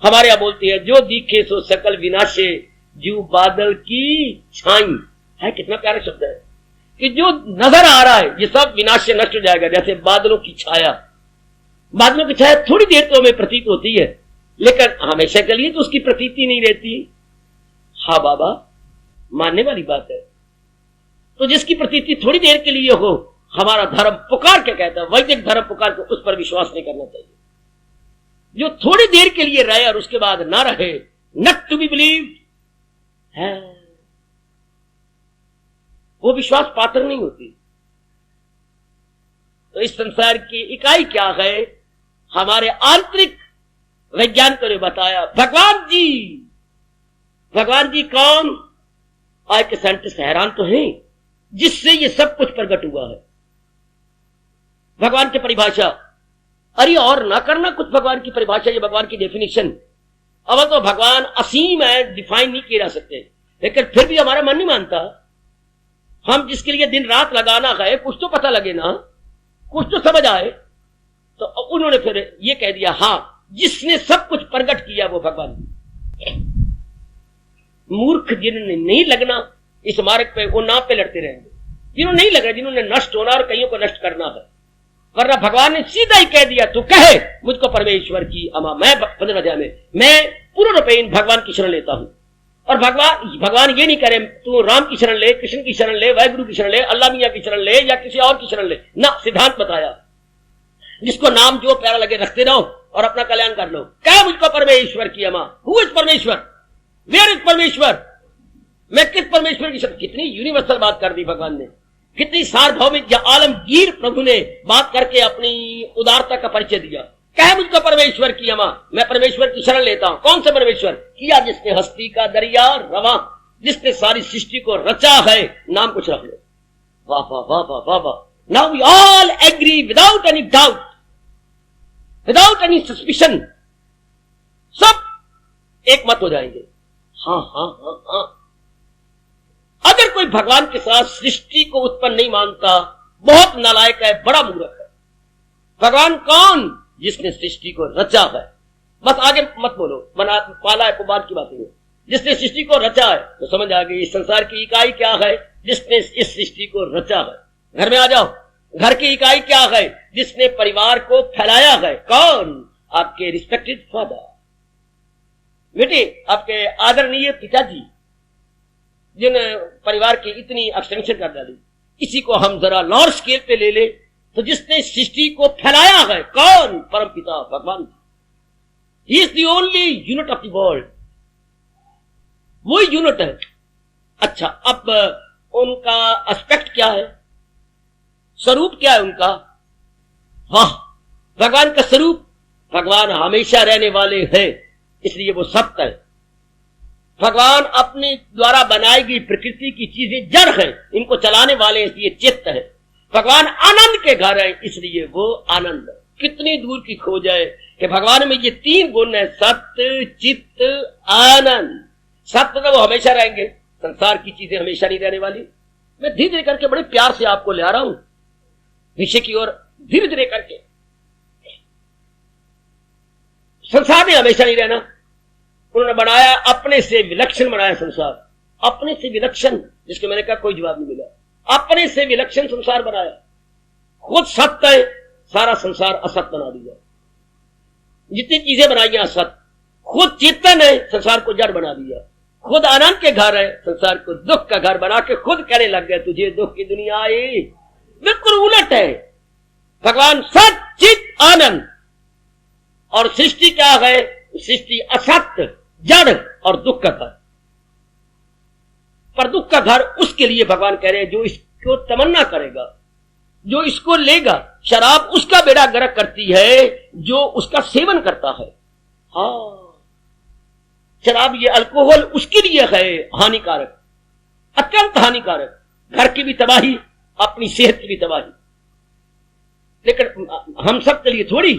हमारे यहां बोलते हैं जो दिखे सो सकल विनाशे, जीव बादल की छाई है। कितना प्यारा शब्द है कि जो नजर आ रहा है ये सब विनाश से नष्ट हो जाएगा। जैसे बादलों की छाया, बादलों की छाया थोड़ी देर तो हमें प्रतीत होती है, लेकिन हमेशा के लिए तो उसकी प्रतीति नहीं रहती। हाँ बाबा, मानने वाली बात है। तो जिसकी प्रतीति थोड़ी देर के लिए हो, हमारा धर्म पुकार के कहता है, वैदिक धर्म पुकार के, उस पर विश्वास नहीं करना चाहिए। जो थोड़ी देर के लिए रहे और उसके बाद ना रहे, नॉट टू बी बिलीव्ड है, वो विश्वास पात्र नहीं होती। तो इस संसार की इकाई क्या है? हमारे आंतरिक वैज्ञानिकों ने बताया, भगवान जी। भगवान जी कौन? आज के साइंटिस्ट हैरान तो हैं, जिससे ये सब कुछ प्रकट हुआ है। भगवान की परिभाषा, अरे और ना करना कुछ भगवान की परिभाषा, ये भगवान की डेफिनेशन। अब तो भगवान असीम है, डिफाइन नहीं किए जा सकते, लेकिन फिर भी हमारा मन नहीं मानता। हम जिसके लिए दिन रात लगाना है, कुछ तो पता लगे ना, कुछ तो समझ आए। तो उन्होंने फिर ये कह दिया, हाँ जिसने सब कुछ प्रकट किया वो भगवान। मूर्ख जिन्होंने नहीं लगना इस मार्ग पे, वो नाव पे लड़ते रहेंगे। जिन्होंने नहीं लगा, जिन्होंने नष्ट होना और कईयों को नष्ट करना है, वरना भगवान ने सीधा ही कह दिया, तू कहे मुझको परमेश्वर की अमा। मैं 15 अध्याय में मैं पूर्ण रूपेण भगवान की शरण लेता हूं। और भगवान ये नहीं करे तू राम की शरण ले, कृष्ण की शरण ले, वाहिगुरु की शरण ले, अल्लाह मियां की शरण ले, या किसी और की शरण ले ना। सिद्धांत बताया, जिसको नाम जो प्यारा लगे रखते रहो और अपना कल्याण कर लो। क्या मुझको परमेश्वर की अमा? हु इज परमेश्वर? वेयर इज परमेश्वर? मैं किस परमेश्वर की शरण? कितनी यूनिवर्सल बात कर दी भगवान ने, कितनी सार्वभौमिक या आलमगीर प्रभु ने बात करके अपनी उदारता का परिचय दिया। कह मुझको परमेश्वर की अमा, मैं परमेश्वर की शरण लेता हूं। कौन सा परमेश्वर? किया जिसने हस्ती का दरिया रवा, जिसने सारी सृष्टि को रचा है, नाम कुछ रख लो। वाह वाह वाह वाह वाह वाह। Now we all agree without any doubt, without any suspicion, सब एक मत हो जाएंगे। हाँ हाँ हाँ हाँ। अगर कोई भगवान के साथ सृष्टि को उत्पन्न नहीं मानता, बहुत नालायक है, बड़ा मूर्ख है। भगवान कौन? जिसने सृष्टि को रचा है। बस आगे मत बोलो, बना पाला है बाद की बात है। जिसने सृष्टि को रचा है तो समझ आ गई इस संसार की इकाई क्या है, जिसने इस सृष्टि को रचा है। घर में आ जाओ, घर की इकाई क्या है? जिसने परिवार को फैलाया है। कौन? आपके रिस्पेक्टेड फादर, बेटे, आपके आदरणीय पिताजी, जिन परिवार की इतनी एक्सटेंशन कर डाली। इसी को हम जरा लार्ज स्केल पे ले ले तो जिसने सृष्टि को फैलाया है, कौन? परम पिता भगवान। He is the only unit of the world, वो यूनिट है। अच्छा, अब उनका एस्पेक्ट क्या है, स्वरूप क्या है उनका? वाह, भगवान का स्वरूप, भगवान हमेशा रहने वाले हैं, इसलिए वो सत्य है। भगवान अपने द्वारा बनाई गई प्रकृति की चीजें जड़ है, इनको चलाने वाले इसलिए चित्त है। भगवान आनंद के घर है, इसलिए वो आनंद है। कितनी दूर की खोज है कि भगवान में ये 3 गुण है, सत्य, चित्त, आनंद। सत्य तो वो हमेशा रहेंगे, संसार की चीजें हमेशा नहीं रहने वाली। मैं धीरे धीरे करके बड़े प्यार से आपको ले आ रहा हूं विषय की ओर, धीरे धीरे करके। संसार ने हमेशा नहीं रहना, उन्होंने बनाया, अपने से विलक्षण बनाया संसार, अपने से विलक्षण, जिसके मैंने कहा कोई जवाब नहीं मिला। अपने से विलक्षण संसार बनाया, खुद सत्य है, सारा संसार असत बना दिया। जितनी चीजें बनाई असत, खुद चेतन है, संसार को जड़ बना दिया। खुद आनंद के घर है, संसार को दुख का घर बना के खुद कहने लग गए तुझे दुख की दुनिया आई। बिल्कुल उलट है। भगवान सत, चित, आनंद। और सृष्टि क्या है? सृष्टि असत्य, जड़ और दुख का घर। पर दुख का घर उसके लिए भगवान कह रहे हैं जो इसको तमन्ना करेगा, जो इसको लेगा। शराब उसका बेड़ा गर्क करती है जो उसका सेवन करता है। हाँ, शराब, ये अल्कोहल उसके लिए है हानिकारक, अत्यंत हानिकारक, घर की भी तबाही, अपनी सेहत की भी तबाही। लेकिन हम सब के लिए थोड़ी,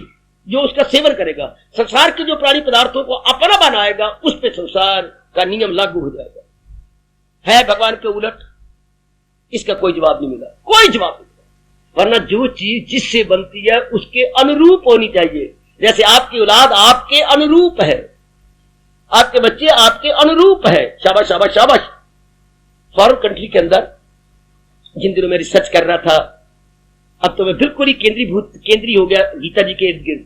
जो उसका सेवन करेगा, संसार के जो प्राणी पदार्थों को अपना बनाएगा, उस पे संसार का नियम लागू हो जाएगा। है भगवान के उलट, इसका कोई जवाब नहीं मिला, कोई जवाब नहीं मिला। वरना जो चीज जिससे बनती है उसके अनुरूप होनी चाहिए। जैसे आपकी औलाद आपके अनुरूप है, आपके बच्चे आपके अनुरूप है, शाबाश शाबाश शाबाश। फॉरेन कंट्री के अंदर जिन दिनों में रिसर्च कर रहा था, अब तो मैं बिल्कुल ही केंद्रीय हो गया गीता जी के इर्द गिर्द,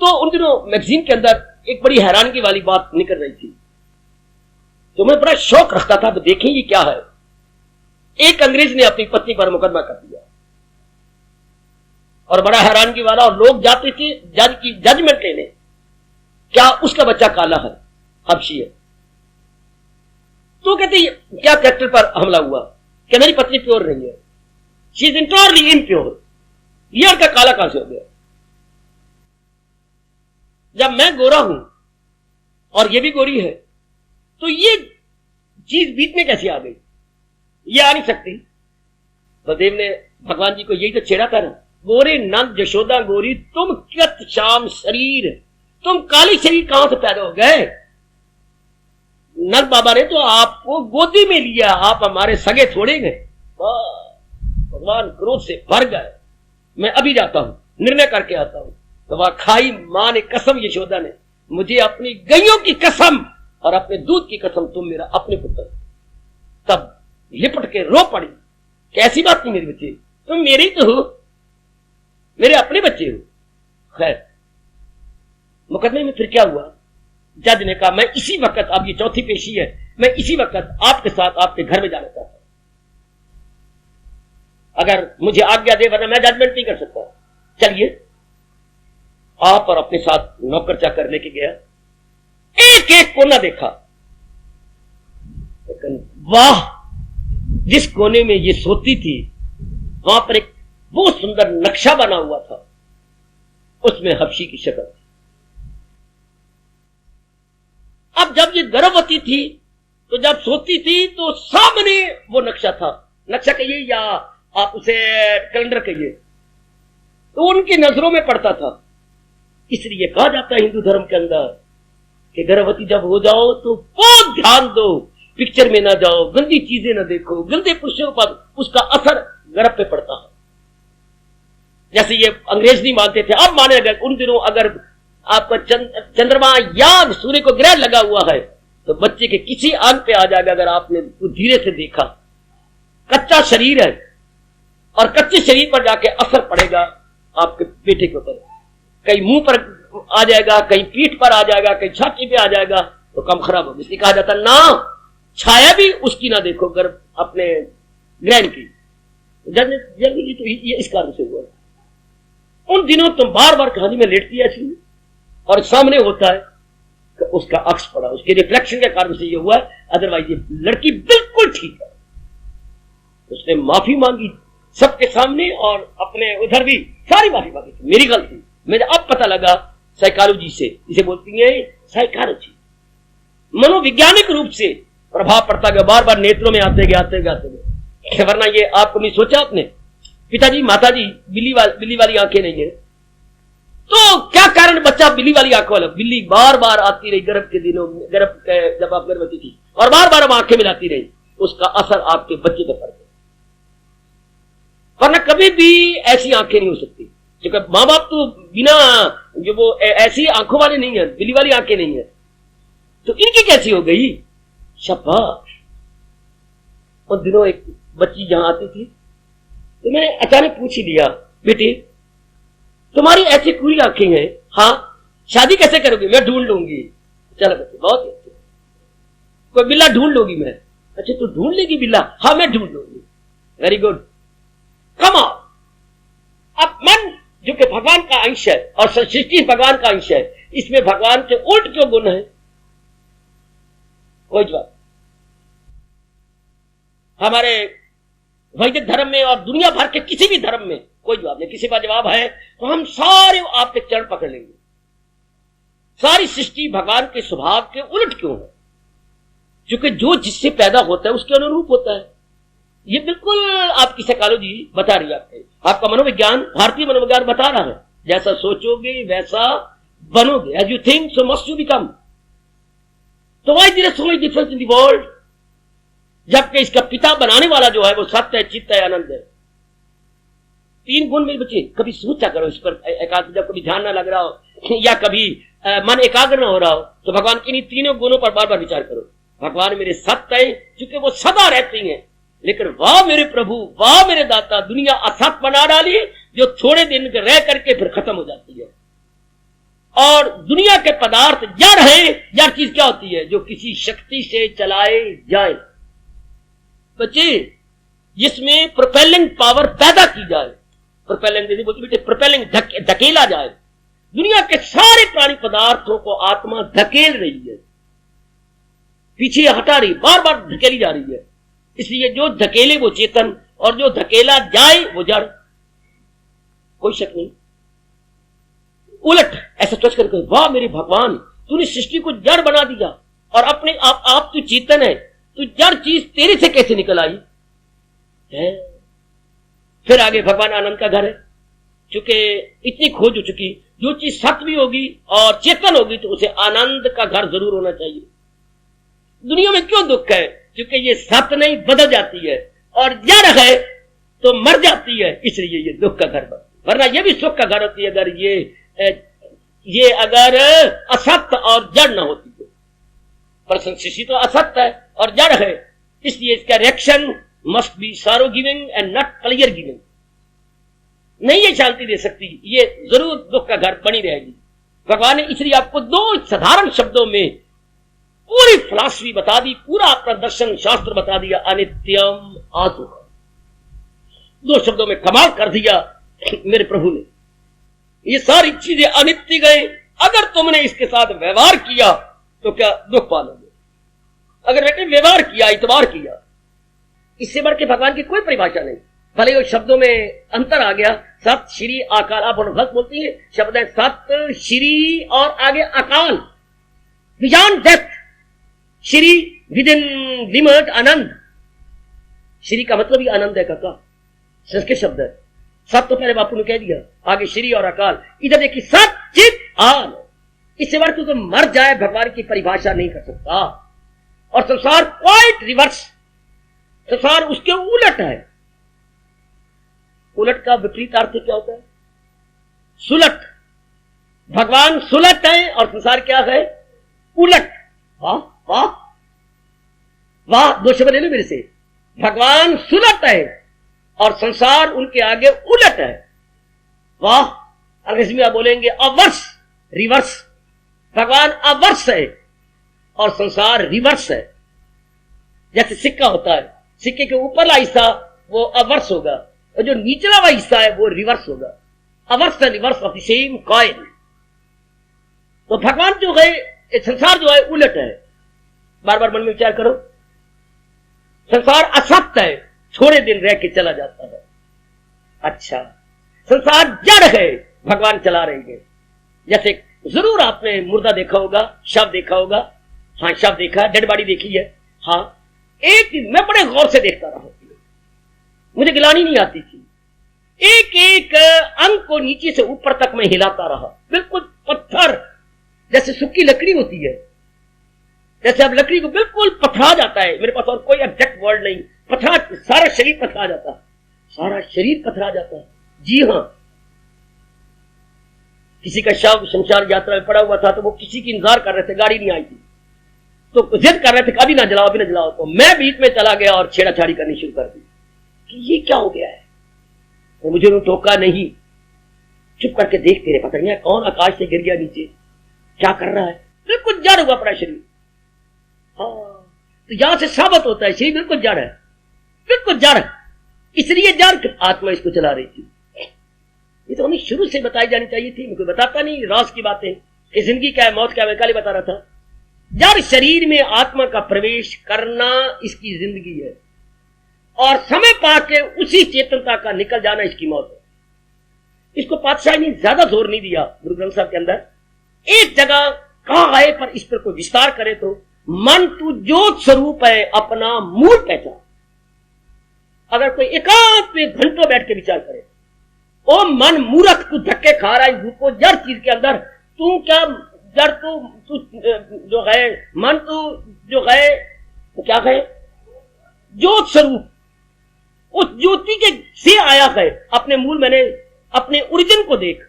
तो उन दिनों मैगजीन के अंदर एक बड़ी हैरानगी वाली बात निकल रही थी, तो मैं बड़ा शौक रखता था, तो देखें ये क्या है। एक अंग्रेज ने अपनी पत्नी पर मुकदमा कर दिया, और बड़ा हैरानगी वाला, और लोग जाते थे जज की जजमेंट लेने, क्या उसका बच्चा काला है, हबशी है। तो कहते क्या कैरेक्टर पर हमला हुआ, कि मेरी पत्नी प्योर नहीं है, शी इज इंटरली इनप्योर, ये उनका काला कहां से हो गया। जब मैं गोरा हूं और ये भी गोरी है, तो ये चीज बीच में कैसे आ गई, ये आ नहीं सकती। बलदेव ने भगवान जी को यही तो छेड़ा था ना, गोरे नंद यशोदा गोरी, तुम कृत श्याम शरीर, तुम काली शरीर कहां से पैदा हो गए। नंद बाबा ने तो आपको गोदी में लिया, आप हमारे सगे थोड़े गए। भगवान क्रोध से भर गए, मैं अभी जाता हूं, निर्णय करके आता हूं। तो वह खाई मां ने कसम, यशोदा ने, मुझे अपनी गैयों की कसम और अपने दूध की कसम, तुम मेरा अपने पुत्र। तब लिपट के रो पड़ी, कैसी बात नहीं मेरे बच्चे, तुम मेरे ही तो हो, मेरे अपने बच्चे हो। खैर मुकदमे में फिर क्या हुआ, जज ने कहा मैं इसी वक्त, अब ये चौथी पेशी है, मैं इसी वक्त आपके साथ आपके घर में जाना चाहता हूं, अगर मुझे आज्ञा दे, वरना मैं जजमेंट नहीं कर सकता। चलिए। आप और अपने साथ नौकर चाकर लेके गया, एक एक कोना देखा, लेकिन वाह, जिस कोने में ये सोती थी वहां पर एक बहुत सुंदर नक्शा बना हुआ था, उसमें हबशी की शक्ल थी। अब जब ये गर्भवती थी, तो जब सोती थी तो सामने वो नक्शा था, नक्शा कहिए या आप उसे कैलेंडर कहिए, तो उनकी नजरों में पड़ता था। इसलिए कहा जाता है हिंदू धर्म के अंदर कि गर्भवती जब हो जाओ तो बहुत ध्यान दो, पिक्चर में ना जाओ, गंदी चीजें ना देखो, गंदे पुरुषों पर उसका असर गर्भ पे पड़ता है। जैसे ये अंग्रेज नहीं मानते थे, अब माने गए। उन दिनों अगर आपका चंद्रमा या सूर्य को ग्रहण लगा हुआ है तो बच्चे के किसी अंग पे आ जाएगा, अगर आपने धीरे से देखा। कच्चा शरीर है और कच्चे शरीर पर जाके असर पड़ेगा आपके बेटे के ऊपर, कहीं मुंह पर आ जाएगा, कहीं पीठ पर आ जाएगा, कहीं छाती पे आ जाएगा, तो कम खराब होगी। इसलिए कहा जाता ना, छाया भी उसकी ना देखो, गर्भ अपने ग्रहण की। जल्दी तो ये इस कारण से हुआ। उन दिनों तुम बार बार कहानी में लेटती ऐसी, और सामने होता है कि उसका अक्स पड़ा, उसके रिफ्लेक्शन के कारण से ये हुआ, अदरवाइज ये लड़की बिल्कुल ठीक है। उसने माफी मांगी सबके सामने, और अपने उधर भी सारी माफी मांगी, मेरी गलती। मुझे अब पता लगा साइकोलॉजी से, इसे बोलती है साइकोलॉजी, मनोवैज्ञानिक रूप से प्रभाव पड़ता गया, बार बार नेत्रों में आते गए। वरना ये आपको नहीं सोचा आपने, पिताजी माताजी बिल्ली वाली आंखें नहीं है, तो क्या कारण बच्चा बिल्ली वाली आंखों वाला। बिल्ली बार बार आती रही गर्भ के दिनों में, जब आप गर्भवती थी, और बार बार आंखें मिलाती रही, उसका असर आपके बच्चे पर पड़ गया। वरना कभी भी ऐसी आंखें नहीं हो सकती, क्योंकि माँ बाप तो बिना जो वो ऐसी आंखों वाले नहीं है, बिल्ली वाली आंखें नहीं है, तो इनकी कैसी हो गई। शाबाश। उन दिनों एक बच्ची जहां आती थी, तो मैंने अचानक पूछ ही लिया, बेटी तुम्हारी ऐसी पूरी आंखें हैं, हाँ, शादी कैसे करोगी। मैं ढूंढ लूंगी। चलो बच्चे, बहुत अच्छे, कोई बिल्ला ढूंढ लोगी। मैं, अच्छा तू ढूंढ लेगी बिल्ला, हाँ मैं ढूंढ लूंगी। Very good, come on. अब मन जो कि भगवान का अंश है और सृष्टि भगवान का अंश है, इसमें भगवान से उल्ट क्यों गुण है। कोई जवाब। हमारे वैदिक धर्म में और दुनिया भर के किसी भी धर्म में कोई जवाब नहीं। किसी का जवाब है तो हम सारे आपके चरण पकड़ लेंगे। सारी सृष्टि भगवान के स्वभाव के उलट क्यों है? क्योंकि जो जिससे पैदा होता है उसके अनुरूप होता है। ये बिल्कुल आपकी साइकोलॉजी बता रही है, आपका मनोविज्ञान, भारतीय मनोविज्ञान बता रहा है, जैसा सोचोगे वैसा बनोगे। As you think so must you become. तो why there is so much difference in the world? जबकि इसका पिता बनाने वाला जो है वो सत्य है, चित्त है, आनंद है। 3 गुण मेरे बच्चे, कभी सोचा करो इस पर एकांत, जब कभी ध्यान ना लग रहा हो या कभी मन एकाग्र ना हो रहा हो, तो भगवान के इन 3 गुणों पर बार बार विचार करो। भगवान मेरे सत्य है, क्योंकि वो सदा रहती हैं, लेकिन वाह मेरे प्रभु, वाह मेरे दाता, दुनिया असत बना डाली जो थोड़े दिन रह करके फिर खत्म हो जाती है। और दुनिया के पदार्थ जड़ है। जड़ चीज क्या होती है? जो किसी शक्ति से चलाए जाए बच्चे, जिसमें प्रोपेलिंग पावर पैदा की जाए। प्रोपेलिंग बोलते बेटे, प्रोपेलिंग धकेला जाए। दुनिया के सारे प्राणी पदार्थों को आत्मा धकेल रही है, पीछे हटा रही, बार बार धकेली जा रही है। इसलिए जो धकेले वो चेतन, और जो धकेला जाए वो जड़, कोई शक नहीं। उलट ऐसा सोच करके, वाह मेरे भगवान, तूने सृष्टि को जड़ बना दिया और अपने आप तू चेतन है, तो जड़ चीज तेरे से कैसे निकल आई है? फिर आगे भगवान आनंद का घर है, क्योंकि इतनी खोज हो चुकी, जो चीज सत्य भी होगी और चेतन होगी तो उसे आनंद का घर जरूर होना चाहिए। दुनिया में क्यों दुख है? क्योंकि ये सत्य नहीं, बदल जाती है, और जड़ है तो मर जाती है, इसलिए ये दुख का घर बनती है। वरना ये भी सुख का घर होती है अगर ये अगर असत्य और जड़ न होती तो। पर सृष्टि तो असत्य है और जड़ है, इसलिए इसका रिएक्शन मस्ट बी सारो giving and not pleasure giving. नहीं ये शांति दे सकती, ये जरूर दुख का घर बनी रहेगी। भगवान ने इसलिए आपको 2 साधारण शब्दों में पूरी फिलॉसफी बता दी, पूरा अपना दर्शन शास्त्र बता दिया, अनित्यम आत्मा। 2 शब्दों में कमाल कर दिया मेरे प्रभु ने। ये सारी चीजें अनित्य गए, अगर तुमने इसके साथ व्यवहार किया तो क्या दुख पालोगे। अगर बेटे व्यवहार किया, इतबार किया, इससे बढ़ के भगवान की कोई परिभाषा नहीं। भले वो शब्दों में अंतर आ गया, सत श्री अकाल, आप गलत बोलती है, शब्द है सत श्री और आगे अकाल, बियॉन्ड डेथ, श्री विद इन लिमिट आनंद। श्री का मतलब ही आनंद है काका, संस्कृत शब्द है। सत तो पहले बापू ने कह दिया, आगे श्री और अकाल, इधर देखिए सत चित आन। इससे बढ़ तो मर जाए भगवान की परिभाषा नहीं कर सकता। और संसार क्वाइट रिवर्स, संसार उसके उलट है। उलट का विपरीत अर्थ क्या होता है? सुलट। भगवान सुलट है और संसार क्या है? उलट। वाह वाह वाह, 2 शब्द ले लो मेरे से। भगवान सुलट है और संसार उनके आगे उलट है। वाह। अंग्रेजी में आप बोलेंगे अवर्स, रिवर्स। भगवान अवर्स है और संसार रिवर्स है। जैसे सिक्का होता है, सिक्के के ऊपरला हिस्सा वो अवर्स होगा और जो निचला हुआ हिस्सा है वो रिवर्स होगा। Obverse and reverse of the same coin. तो भगवान जो है, संसार जो है उलट है। बार बार मन में विचार करो, संसार असत्य है, थोड़े दिन रह के चला जाता है। अच्छा, संसार जड़ है, भगवान चला रहे हैं। जैसे जरूर आपने मुर्दा देखा होगा, शव देखा होगा। हाँ, शव देखा, डेड बॉडी देखी है। हाँ, एक मैं बड़े गौर से देखता रहा, मुझे गिलानी नहीं आती थी। एक एक अंग को नीचे से ऊपर तक मैं हिलाता रहा, बिल्कुल पत्थर जैसे सूखी लकड़ी होती है, जैसे अब लकड़ी को बिल्कुल पथरा जाता है। मेरे पास और कोई एग्जैक्ट वर्ड नहीं, पथरा, सारा शरीर पथरा जाता है, सारा शरीर पथरा जाता है। जी हाँ, किसी का शव शमशान यात्रा में पड़ा हुआ था तो वो किसी की इंतजार कर रहे थे, गाड़ी नहीं आई थी, तो जिद कर रहे थे अभी ना जलाओ, अभी ना जलाओ। तो मैं बीच में चला गया और छेड़ाछाड़ी करनी शुरू कर दी कि ये क्या हो गया है। तो मुझे उन्होंने टोका नहीं, चुप करके देखते रहे, पता नहीं कौन आकाश से गिर गया नीचे, क्या कर रहा है। बिल्कुल जड़ हुआ पड़ा शरीर। हाँ, तो यहां से साबित होता है शरीर बिल्कुल जड़ है, बिल्कुल जड़। इसलिए जड़ आत्मा इसको चला रही थी। ये तो हमें शुरू से बताई जानी चाहिए थी, मुझे बताता नहीं राज की बातें कि जिंदगी क्या है, मौत क्या है, मैं कल ही बता रहा था। जड़ शरीर में आत्मा का प्रवेश करना इसकी जिंदगी है और समय पाके उसी चेतनता का निकल जाना इसकी मौत है। इसको पातशाही ने ज्यादा जोर नहीं दिया गुरु ग्रंथ साहब के अंदर। एक जगह कहा गए, पर इस पर कोई विस्तार करे तो मन तू ज्योत स्वरूप है, अपना मूल पहचान। अगर कोई एकांत में घंटों बैठ के विचार करे, ओ मन मूर्ख, तू धक्के खा रहा है रूपो जड़ चीज के अंदर। तू क्या जड़, तू जो है मन, तू जो है तो क्या है ज्योत स्वरूप, उस ज्योति के से आया है। अपने मूल मैंने अपने ओरिजिन को देख,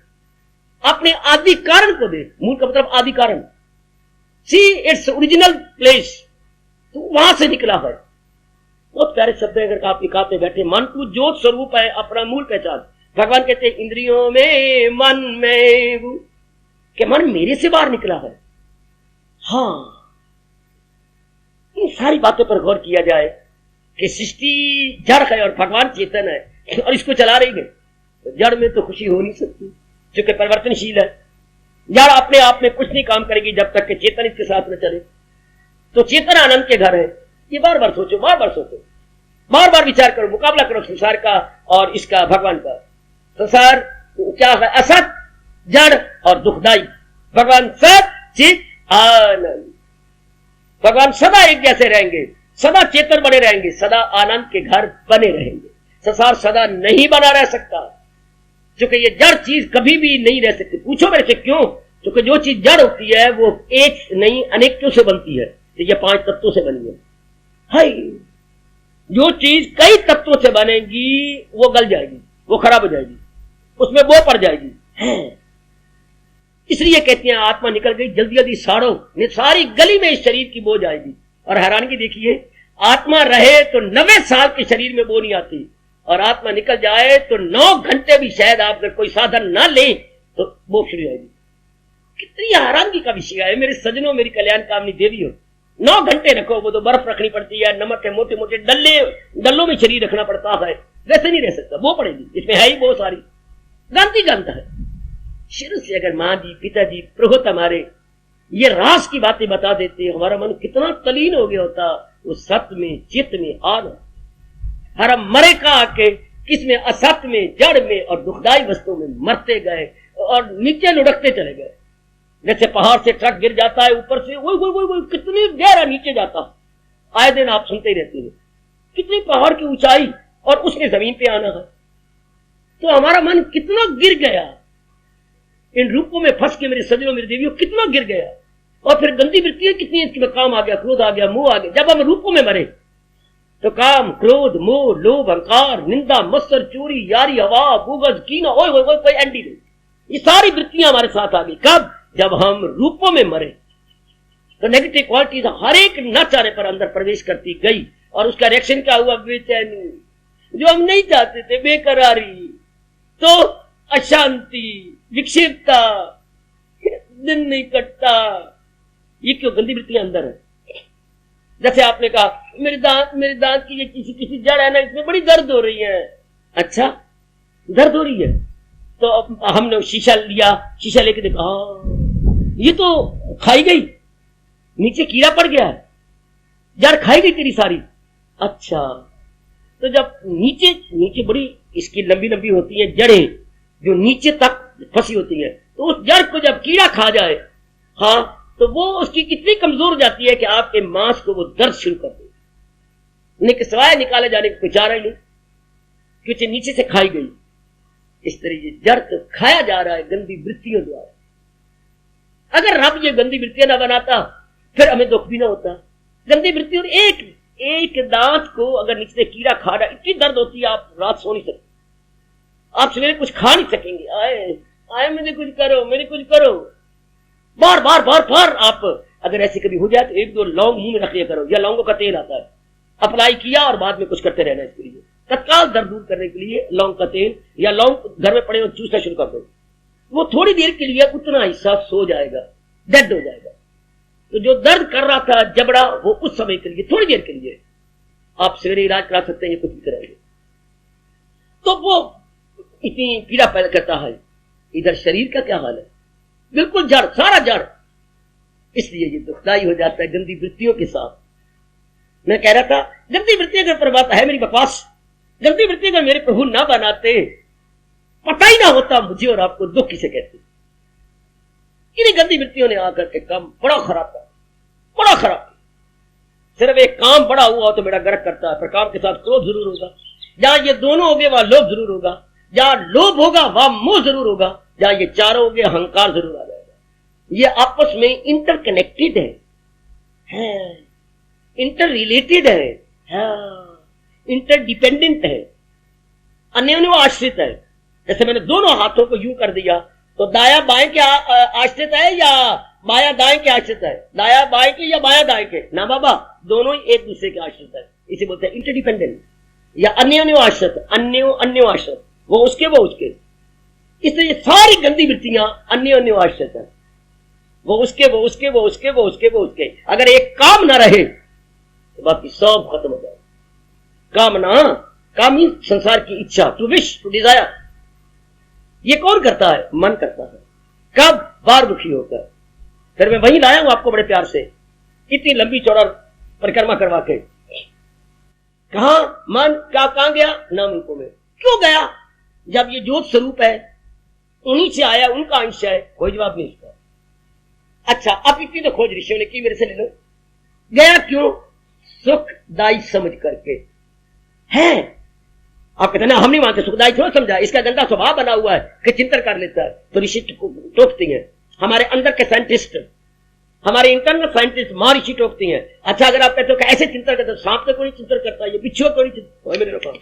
अपने आदि कारण को देख। मूल का मतलब आदि कारण, सी इट्स ओरिजिनल प्लेस, तो वहां से निकला है। बहुत प्यारे शब्द है। अगर आप निकालते बैठे, मन तू ज्योत स्वरूप है, अपना मूल पहचान। भगवान कहते हैं इंद्रियों में मन में वो, कि मन मेरे से बाहर निकला है। हाँ, इन सारी बातों पर गौर किया जाए कि सृष्टि जड़ है और भगवान चेतन है और इसको चला रही है, तो जड़ में तो खुशी हो नहीं सकती, क्योंकि परिवर्तनशील है। जड़ अपने आप में कुछ नहीं काम करेगी जब तक कि चेतन इसके साथ न चले। तो चेतन आनंद के घर है। ये बार बार सोचो, बार बार सोचो, बार बार विचार करो, मुकाबला करो संसार का और इसका, भगवान का। संसार क्या है? असत, जड़ और दुखदाई। भगवान सत चित आनंद। भगवान सदा एक जैसे रहेंगे, सदा चेतन बने रहेंगे, सदा आनंद के घर बने रहेंगे। संसार सदा नहीं बना रह सकता, क्योंकि ये जड़ चीज कभी भी नहीं रह सकती। पूछो मेरे से क्यों? क्योंकि जो चीज जड़ होती है वो एक नहीं अनेकों से बनती है। तो ये 5 तत्वों से बनी है। हाय, जो चीज कई तत्वों से बनेगी वो गल जाएगी, वो खराब हो जाएगी, उसमें वो पड़ जाएगी। इसलिए कहते हैं आत्मा निकल गई, जल्दी जल्दी साड़ो, सारी गली में इस शरीर की बोझ आएगी। और हैरानगी देखिए, आत्मा रहे तो 90 साल के शरीर में बोझ नहीं आती, और आत्मा निकल जाए तो 9 घंटे भी शायद आप अगर कोई साधन ना ले तो बोझ शुरू आएगी। कितनी हैरानगी का विषय है मेरे सजनों, मेरी कल्याण कामनी देवी हो। 9 घंटे रखो, वो तो बर्फ रखनी पड़ती है, नमक के मोटे मोटे डल्लों में शरीर रखना पड़ता है, वैसे नहीं रह सकता, वो पड़ेगी। इसमें है ही बहुत सारी, गांधी जानता है। शुरू से अगर माँ जी, पिताजी, पुरोहित हमारे ये रास की बातें बता देते, हमारा मन कितना तलीन हो गया होता उस सत्य में, चित्त में, आनंद। हर मरे का आके किसमें? असत्य में, जड़ में और दुखदाई वस्तुओं में मरते गए और नीचे लुढ़कते चले गए। जैसे पहाड़ से ट्रक गिर जाता है ऊपर से, वो कितनी गहरा नीचे जाता, आए दिन आप सुनते ही रहते हैं। कितनी पहाड़ की ऊंचाई और उसने जमीन पे आना है। तो हमारा मन कितना गिर गया इन रूपों में फंस के, मेरे सजनों, मेरी देवियों, कितना गिर गया। और फिर गंदी वृत्तियां कितनी, इसमें काम आ गया, क्रोध आ गया, मोह आ गया। जब हम रूपों में मरे तो काम, क्रोध, मोह, लोभ, अहंकार, निंदा, मत्सर, चोरी, यारी, हवा, बुगज, कीना, ओए होए कोई एंडी नहीं, ये सारी वृत्तियां हमारे साथ आ गई। कब? जब हम रूपों में मरे। तो नेगेटिव क्वालिटीज हर एक न चाहने पर अंदर प्रवेश करती गई, और उसका रिएक्शन क्या हुआ? बेचैनी, जो हम नहीं चाहते थे, बेकरारी, तो अशांति, विक्षिप्तता, दिन नहीं कटता। ये क्यों? गंदी वृत्तियां अंदर है। जैसे आपने कहा मेरे दांत की ये किसी जड़ है ना, इसमें बड़ी दर्द हो रही है। अच्छा, दर्द हो रही है, तो हमने शीशा लिया, शीशा लेके देखा, ये तो खाई गई, नीचे कीड़ा पड़ गया है, जड़ खाई गई तेरी सारी। अच्छा, तो जब नीचे बड़ी इसकी लंबी लंबी होती है जड़ें, जो नीचे तक फंसी होती है, तो उस जड़ को जब कीड़ा खा जाए, हाँ, तो वो उसकी कितनी कमजोर हो जाती है कि आपके मांस को वो दर्द शुरू कर दे, सिवाय निकाले जाने को चाह रही नहीं, क्योंकि नीचे से खाई गई। इस तरह ये जड़ तो खाया जा रहा है गंदी वृत्तियों द्वारा। अगर रब ये गंदी वृत्तियां ना बनाता, फिर हमें दुख भी ना होता। गंदी वृत्तियों, एक दांत को अगर नीचे से कीड़ा खा रहा, इतनी दर्द होती है, आप रात सो नहीं सकते, आप सवेरे कुछ खा नहीं सकेंगे। आए मुझे कुछ करो, बार बार आप अगर ऐसे कभी हो जाए तो 1-2 लौंग मुंह में रख लिया करो, या लौंगों का तेल आता है, अप्लाई किया और बाद में कुछ करते रहना। इसके लिए तत्काल दर्द दूर करने के लिए लौंग का तेल या लौंग घर में पड़े और चूसना शुरू कर दो, वो थोड़ी देर के लिए उतना हिस्सा सो जाएगा, डेड हो जाएगा। तो जो दर्द कर रहा था जबड़ा, वो उस समय के लिए, थोड़ी देर के लिए आप सवेरे इलाज करा सकते हैं, कुछ भी करेंगे। तो वो इतनी पीड़ा पैदा करता है। इधर शरीर का क्या हाल है? बिल्कुल जड़, सारा जड़। इसलिए ये दुखदाई हो जाता है गंदी वृत्तियों के साथ। मैं कह रहा था, गंदी वृत्ति अगर पर बात है मेरी बकवास, गंदी वृत्ति अगर मेरे प्रभु ना बनाते, पता ही ना होता मुझे और आपको दुख किसे कहते। इन्हीं गंदी वृत्तियों ने आकर के काम बड़ा खराब कर, बड़ा खराब। सिर्फ एक काम बड़ा हुआ तो बेड़ा गर्क करता है, पर काम के साथ क्रोध जरूर होगा। जहां ये दोनों हो गए वहां लोभ जरूर होगा, जहां लोभ होगा वहां मोह जरूर होगा, जहां ये चारों हो गए अहंकार जरूर आ जाएगा। ये आपस में इंटरकनेक्टेड है, इंटर रिलेटेड है, इंटरडिपेंडेंट है, अन्योन्य आश्रित है। जैसे मैंने दोनों हाथों को यूं कर दिया तो दाया बाएं के आश्रित है या बाया दाएं के आश्रित है? दाया बाएं के या बाया दाएं के? ना बाबा, दोनों ही एक दूसरे के आश्रित है। इसे बोलते हैं इंटरडिपेंडेंट या अन्योन्य आश्रित, अन्यो आश्रित, वो उसके वो उसके। इसलिए सारी गंदी वृत्तियां अन्योन्य आश्रित है, वो उसके वो उसके वो उसके वो उसके वो उसके। अगर एक काम ना रहे तो बाकी सब खत्म हो जाए। कामना, काम ही संसार की इच्छा, टू विश, टू डिजायर। ये कौन करता है? मन करता है। कब? बार दुखी होकर। फिर मैं वही लाया हूं आपको बड़े प्यार से, इतनी लंबी चौड़ा परिक्रमा करवा के। कहा मन क्या कहां गया? नामरूपों में। क्यों गया? जब ये ज्योत स्वरूप है, उन्हीं से आया, उनका अंश है। कोई जवाब नहीं इसका। अच्छा, अब इतनी तो खोज ऋषियों ने की, मेरे से ले लो। गया क्यों? सुखदायी समझ करके है। आप कहते हैं ना हम नहीं मानते, सुखदायी थोड़ा समझा, इसका गंदा स्वभाव बना हुआ है कि चिंतन कर लेता है। तो ऋषि टोकती हैं, हमारे अंदर के साइंटिस्ट, हमारे इंटरनल साइंटिस्ट महर्षि टोकती हैं। अच्छा, अगर आप कहते हो कि ऐसे चिंतन करते, सांप का कोई चिंतन करता है, ये बिच्छू कोई चिंतन,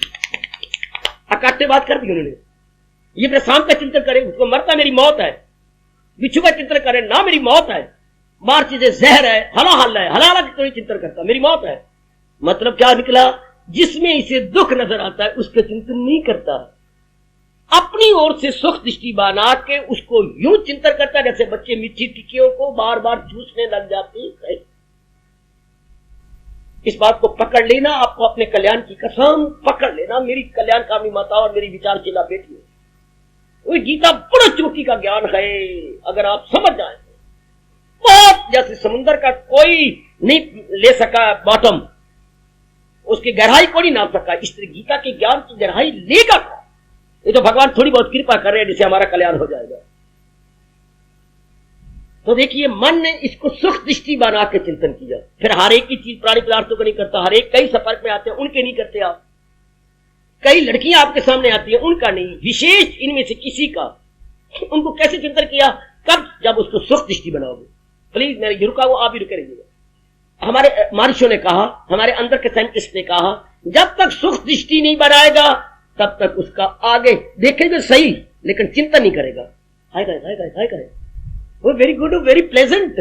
अकाट्य बात कर दी उन्होंने। ये मेरे सांप का चिंतन करे, उसको मरता मेरी मौत है। बिच्छू का चिंतन करे ना, मेरी मौत है। मार चीजें जहर है, हलाहल है, हलाला की कोई चिंतन करता, मेरी मौत है। मतलब क्या निकला? जिसमें इसे दुख नजर आता है उसका चिंतन नहीं करता, अपनी ओर से सुख दृष्टि बना के उसको यूं चिंतन करता है जैसे बच्चे मीठी टिक्कियों को बार बार चूसने लग जाते हैं। इस बात को पकड़ लेना, आपको अपने कल्याण की कसम पकड़ लेना। मेरी कल्याणकामी माता और मेरी विचारशीला बेटी है, वो गीता बड़ा चोटी का ज्ञान है। अगर आप समझ जाए बहुत, जैसे समुद्र का कोई नहीं ले सका बॉटम, उसकी गहराई को नहीं नाप सका, इस तरह गीता के ज्ञान की गहराई लेगा। ये तो भगवान थोड़ी बहुत कृपा कर रहे हैं जिससे हमारा कल्याण हो जाएगा। तो देखिए, मन ने इसको सुख दृष्टि बना के चिंतन किया। फिर हर एक की चीज प्राणी पदार्थों को नहीं करता, हर एक कई संपर्क में आते हैं, उनके नहीं करते आप। कई लड़कियां आपके सामने आती हैं, उनका नहीं, विशेष इनमें से किसी का। उनको कैसे चिंतन किया? कब? जब उसको सुख दृष्टि बनाओगे। प्लीज मेरे ये रुका, वो आप भी रुके रहिएगा। हमारे महर्षियों ने कहा, हमारे अंदर के साइंटिस्ट ने कहा, जब तक सुख दृष्टि नहीं बनाएगा तब तक उसका आगे देखेगा सही, लेकिन चिंतन नहीं करेगा। हाय करे वो वेरी गुड, वेरी प्लेजेंट।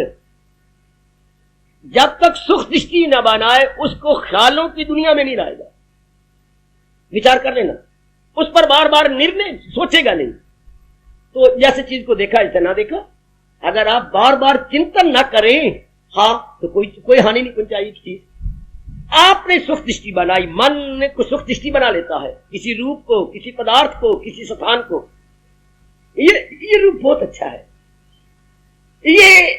जब तक सुख दृष्टि न बनाए उसको ख्यालों की दुनिया में नहीं रहेगा। विचार कर लेना, उस पर बार बार निर्णय सोचेगा नहीं। तो जैसे चीज को देखा ऐसे ना देखा। अगर आप बार बार चिंतन ना करें, हाँ, तो कोई हानि नहीं पहुंचाई चीज। आपने सुख दृष्टि बनाई, मन को सुख दृष्टि बना लेता है, किसी रूप को, किसी पदार्थ को, किसी स्थान को। ये रूप बहुत अच्छा है, ये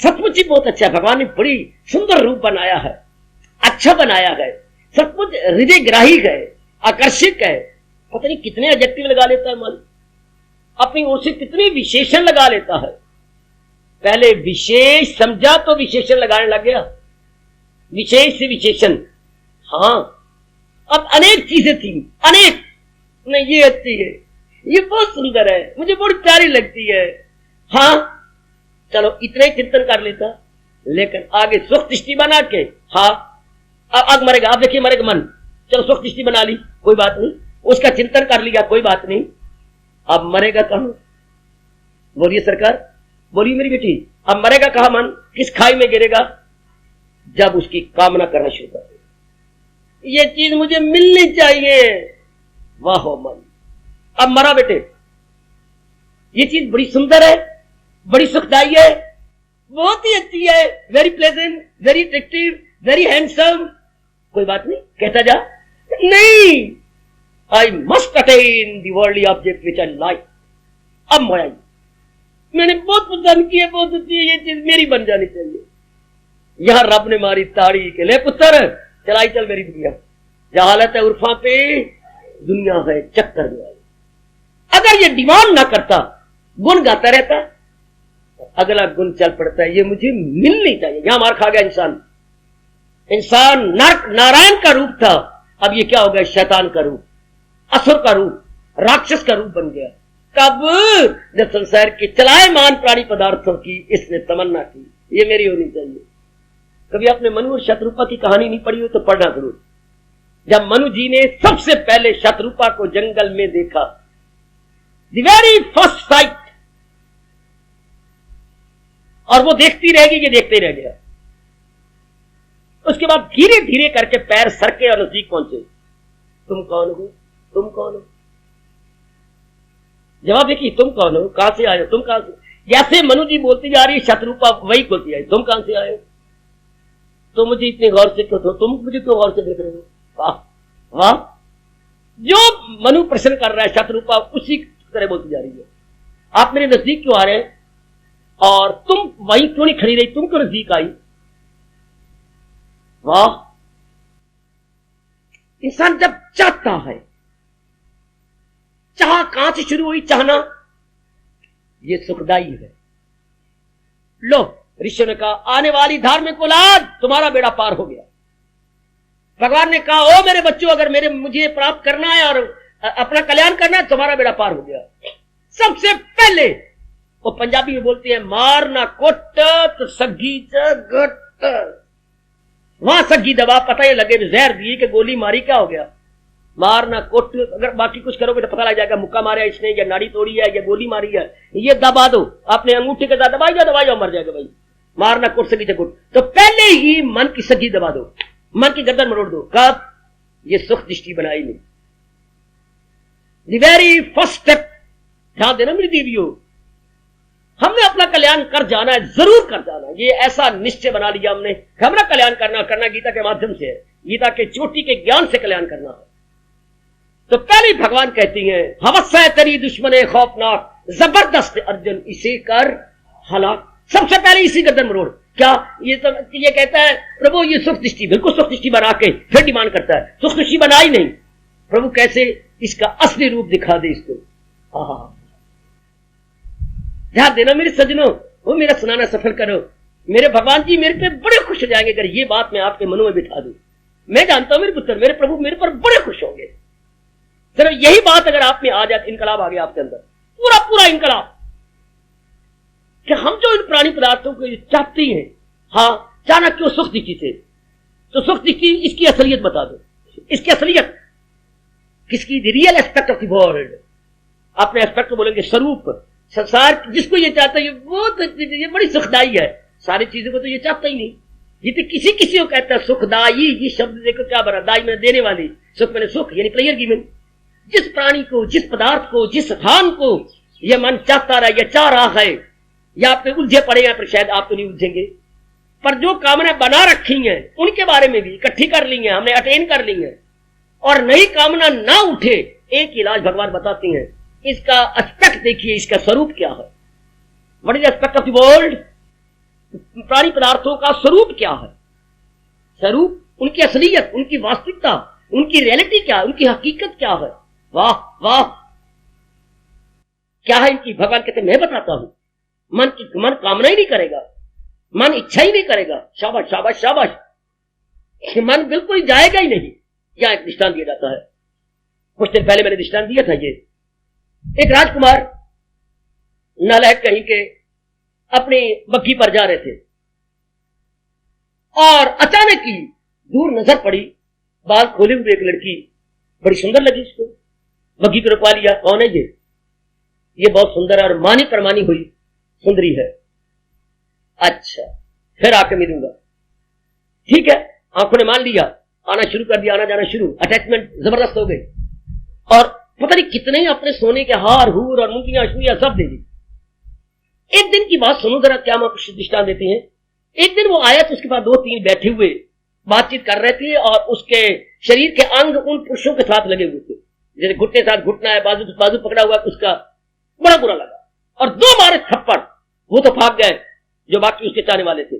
सचमुच ही बहुत अच्छा है। भगवान ने बड़ी सुंदर रूप बनाया है, अच्छा बनाया है, सचमुच हृदयग्राही है, आकर्षक है। पता नहीं कितने एडजेक्टिव लगा लेता है मन, अपनी ओर से कितने विशेषण लगा लेता है। पहले विशेष समझा तो विशेषण लगाने लग गया, विशेष से विशेषण। हाँ, अब अनेक चीजें थी, अनेक। नहीं, ये अच्छी है, ये बहुत सुंदर है, मुझे बड़ी प्यारी लगती है। हाँ, चलो इतने चिंतन कर लेता, लेकिन आगे सुख दृष्टि बना के, हाँ अब मरेगा, आप देखिए मरेगा मन, चलो सुख दृष्टि बना ली, कोई बात नहीं, उसका चिंतन कर लिया, कोई बात नहीं। अब मरेगा कहां? बोलिए सरकार, बोलिए मेरी बेटी, अब मरेगा कहां मन? किस खाई में गिरेगा? जब उसकी कामना करना शुरू कर दे, ये चीज मुझे मिलनी चाहिए, वाह हो मन, अब मरा बेटे। ये चीज बड़ी सुंदर है, बड़ी सुखदायी है, बहुत ही अच्छी है, very pleasant, very attractive, very handsome. कोई बात नहीं, कहता जा। नहीं, I must attain the worldly object which I like. अब मोया, मैंने बहुत पसंद किया, बहुत अच्छी है, ये चीज मेरी बन जानी चाहिए। यहां रब ने मारी ताड़ी के ले पुत्र, चलाई चल मेरी दुनिया, जहालत है उर्फा पे, दुनिया है चक्कर में आई। अगर ये डिमांड ना करता, गुण गाता रहता, अगला गुण चल पड़ता है, ये मुझे मिल नहीं चाहिए। यहां मार खा गया इंसान। इंसान नरक नारायण का रूप था, अब ये क्या हो गया? शैतान का रूप, असुर का रूप, राक्षस का रूप बन गया। कब? जब संसार के चलायमान प्राणी पदार्थों की इसने तमन्ना की, ये मेरी होनी चाहिए। कभी आपने मनु और शतरूपा की कहानी नहीं पढ़ी हो तो पढ़ना जरूर। जब मनु जी ने सबसे पहले शतरूपा को जंगल में देखा, द वेरी फर्स्ट साइट, और वो देखती रहेगी, ये देखते रह गया। उसके बाद धीरे धीरे करके पैर सरके और नजदीक पहुंचे। तुम कौन हो? तुम कौन हो? जवाब देखिए, तुम कौन हो? कहां से आए हो? तुम कहां से? जैसे मनु जी बोलती जा रही है, शतरूपा वही बोलती है, तुम कहां से आए हो? तो मुझे इतने गौर से क्यों, तुम मुझे क्यों गौर से देख रहे हो? वाह वाह, जो मनु प्रश्न कर रहा है शतरूपा उसी तरह बोलती जा रही है। आप मेरे नजदीक क्यों आ रहे हैं? और तुम वहीं क्यों नहीं खड़ी रही? तुम क्यों नजदीक आई? वाह, इंसान जब चाहता है, चाह कहां से शुरू हुई? चाहना ये सुखदाई है। लो, ऋषि ने कहा, आने वाली धार्मिक औलाद, तुम्हारा बेड़ा पार हो गया। भगवान ने कहा, ओ मेरे बच्चों, अगर मुझे प्राप्त करना है और अपना कल्याण करना है, तुम्हारा बेड़ा पार हो गया। सबसे पहले वो पंजाबी में बोलते हैं, मारना कोट तो सगी जगत। वहां सगी दबा, पता ही लगे जहर दिए कि गोली मारी, क्या हो गया? मारना कोट। अगर बाकी कुछ करोगे तो पता लग जाएगा मुक्का मारा इसने, या नाड़ी तोड़ी है, या गोली मारी है। ये दबा दो, आपने अंगूठे के साथ दबाई जाओ, मर जाएगा भाई। मारना कोट सगी जगत। तो पहले ही मन की सगी दबा दो, मन की गर्दन मरोड़ दो। कब? ये सुख दृष्टि बनाई नहीं। द वेरी फर्स्ट स्टेप, ध्यान देना मेरी देवियों, हमने अपना कल्याण कर जाना है, जरूर कर जाना है। ये ऐसा निश्चय बना लिया हमने, हमारा कल्याण करना गीता के माध्यम से है। गीता के चोटी के ज्ञान से कल्याण करना है। तो पहले भगवान कहती हैं, हवस्य तेरी दुश्मने खौफनाक, जबरदस्त अर्जुन इसे कर हलाक। सबसे पहले इसी गर्दन मरोड़। क्या ये कहता है, प्रभु ये सुख दृष्टि, बिल्कुल सुख दृष्टि बना के फिर डिमांड करता है। सुख दृष्टि बनाई नहीं, प्रभु कैसे इसका असली रूप दिखा दे इसको। ध्यान देना मेरे सजनों, वो मेरा सुनाना सफल करो। मेरे भगवान जी मेरे पे बड़े खुश हो जाएंगे अगर ये बात मैं आपके मनों में बिठा दूं। मैं जानता हूं मेरे पुत्र, मेरे प्रभु मेरे पर बड़े खुश होंगे। सिर्फ यही बात अगर आप में आ जाए, इनकलाब आ गया आपके अंदर, पूरा पूरा इनकलाब, कि हम जो इन प्राणी पदार्थों को चाहते हैं, हाँ चाहना क्यों? सुख दृष्टि से। तो सुख दृष्टि, इसकी असलियत बता दो। इसकी असलियत किसकी? The real aspect of the world. अपने एस्पेक्ट को बोलेंगे स्वरूप, संसार जिसको ये चाहता है, वो तो ये बड़ी सुखदाई है। सारी चीजों को तो ये चाहता ही नहीं। ये तो किसी को कहता है सुखदाई। ये शब्द देखो क्या बना, दाई में देने वाली, सुख मैंने सुख यानी प्लेयर गिवन। जिस प्राणी को, जिस पदार्थ को, जिस स्थान को ये मन चाहता रहा, या चाह रहा है, या आप पे उलझे पड़े हैं, पर शायद आप तो नहीं उलझेंगे, पर जो कामना बना रखी हैं उनके बारे में भी इकट्ठी कर ली हैं, हमने अटेन कर ली हैं, और नई कामना ना उठे, एक इलाज भगवान बताती हैं। इसका एस्पेक्ट देखिए, इसका स्वरूप क्या है। What is aspect of the world? प्राणी पदार्थों का स्वरूप क्या है? स्वरूप, उनकी असलियत, उनकी वास्तविकता, उनकी रियलिटी क्या है, उनकी हकीकत क्या है। वाह वाह, क्या है इनकी? भगवान कहते मैं बताता हूं। मन कामना ही नहीं करेगा, मन इच्छा ही नहीं करेगा। शाबाश शाबाश शाबाश, मन बिल्कुल ही जाएगा ही नहीं। यहां एक दृष्टांत दिया जाता है, कुछ दिन पहले मैंने दृष्टांत दिया था। ये एक राजकुमार नालायक कहीं के अपनी बग्घी पर जा रहे थे, और अचानक ही दूर नजर पड़ी, बाल खोले हुए एक लड़की, बड़ी सुंदर लगी इसको। बग्घी को रुकवा लिया, कौन है ये बहुत सुंदर है और मानी परमानी हुई सुंदरी है। अच्छा, फिर आके मिलूंगा। ठीक है, आंखों ने मान लिया, आना शुरू कर दिया, आना जाना शुरू, अटैचमेंट जबरदस्त हो गई, और पता नहीं कितने अपने सोने के हार हूर और मुंगियां शुइयां सब दे दी। एक दिन की बात सुनो जरा, क्या दृष्टांत देती हैं। एक दिन वो आया तो उसके पास 2-3 बैठे हुए बातचीत कर रहे थे, और उसके शरीर के अंग उन पुरुषों के साथ लगे हुए थे, जैसे घुटने साथ घुटना है, बाजू पकड़ा हुआ, उसका बड़ा बुरा लगा, और 2 मारे थप्पड़। वो तो भाग गए जो बाकी उसके चाहने वाले थे,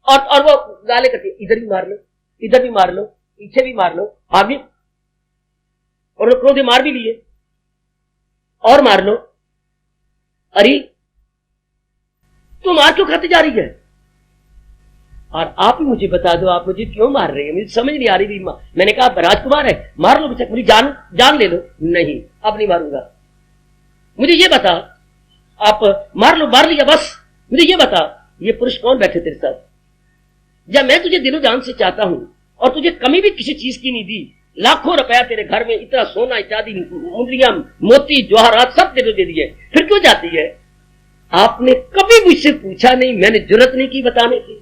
और वो गाले करते, इधर भी मार लो, इधर भी मार लो, पीछे भी मार लो, आगे, और क्रोधे मार भी लिए, और मार लो। अरे तुम मार क्यों खाते जा रही है? और आप ही मुझे बता दो, आप मुझे क्यों मार रहे हैं? मुझे समझ नहीं आ रही। मैंने कहा राजकुमार है, मार लो बेचारा, मेरी जान ले लो। नहीं, अब नहीं मारूंगा। मुझे ये बता, आप मार लो, मार लिया बस। मुझे ये बता, ये पुरुष कौन बैठे तेरे साथ? जब मैं तुझे दिलो जान से चाहता हूं और तुझे कमी भी किसी चीज की नहीं दी, लाखों रुपया तेरे घर में, इतना सोना इत्यादि, मुंदरियां, मोती, जवाहरात सब तेरे दे दिए, फिर क्यों जाती है? आपने कभी मुझसे पूछा नहीं, मैंने जरूरत नहीं की बताने की,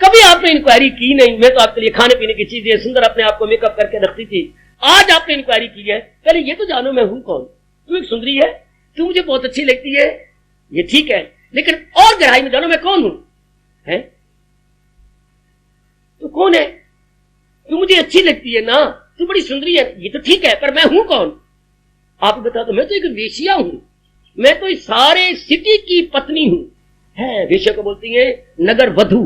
कभी आपने इंक्वायरी की नहीं। मैं तो आपके लिए खाने पीने की चीजें सुंदर अपने आप को मेकअप करके रखती थी, आज आपने इंक्वायरी की है। पहले ये तो जानो मैं हूं कौन। तू एक सुंदरी है, तू मुझे बहुत अच्छी लगती है, ये ठीक है, लेकिन और गहराई में जानो मैं कौन हूं। है तू कौन है? तू मुझे अच्छी लगती है ना, तू बड़ी सुंदरी है, ये तो ठीक है, पर मैं हूं कौन? आप बता दो। मैं तो एक वेश्या हूं, मैं तो इस सारे सिटी की पत्नी हूं। है वेश्या को बोलती है नगर वधू।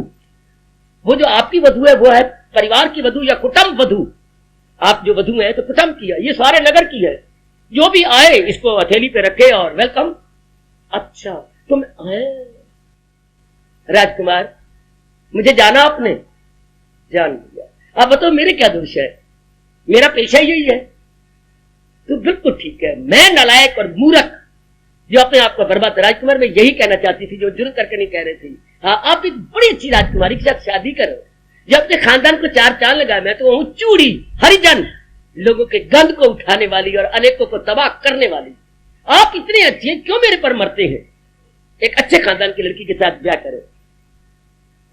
वो जो आपकी वधू है वो है परिवार की वधू या कुटुंब वधू। आप जो वधू है तो कुटुंब की है, ये सारे नगर की है। जो भी आए इसको हथेली पे रखे और वेलकम। अच्छा तुम आए राजकुमार, मुझे जाना आपने? जान लिया। अब बताओ मेरे क्या दोष है? मेरा पेशा यही है। तो बिल्कुल ठीक है, मैं नालायक और मूर्ख जो अपने आप को बर्बाद। राजकुमार मैं यही कहना चाहती थी जो जुर्म करके नहीं कह रही थी। हाँ, आप एक बड़ी अच्छी राजकुमारी के साथ शादी करो जो अपने खानदान को चार चांद लगाए। मैं तो हूं चूड़ी हरिजन, लोगों के गंध को उठाने वाली और अनेकों को तबाह करने वाली। आप इतने अच्छे हैं, क्यों मेरे पर मरते हैं? एक अच्छे खानदान की लड़की के साथ ब्याह करो।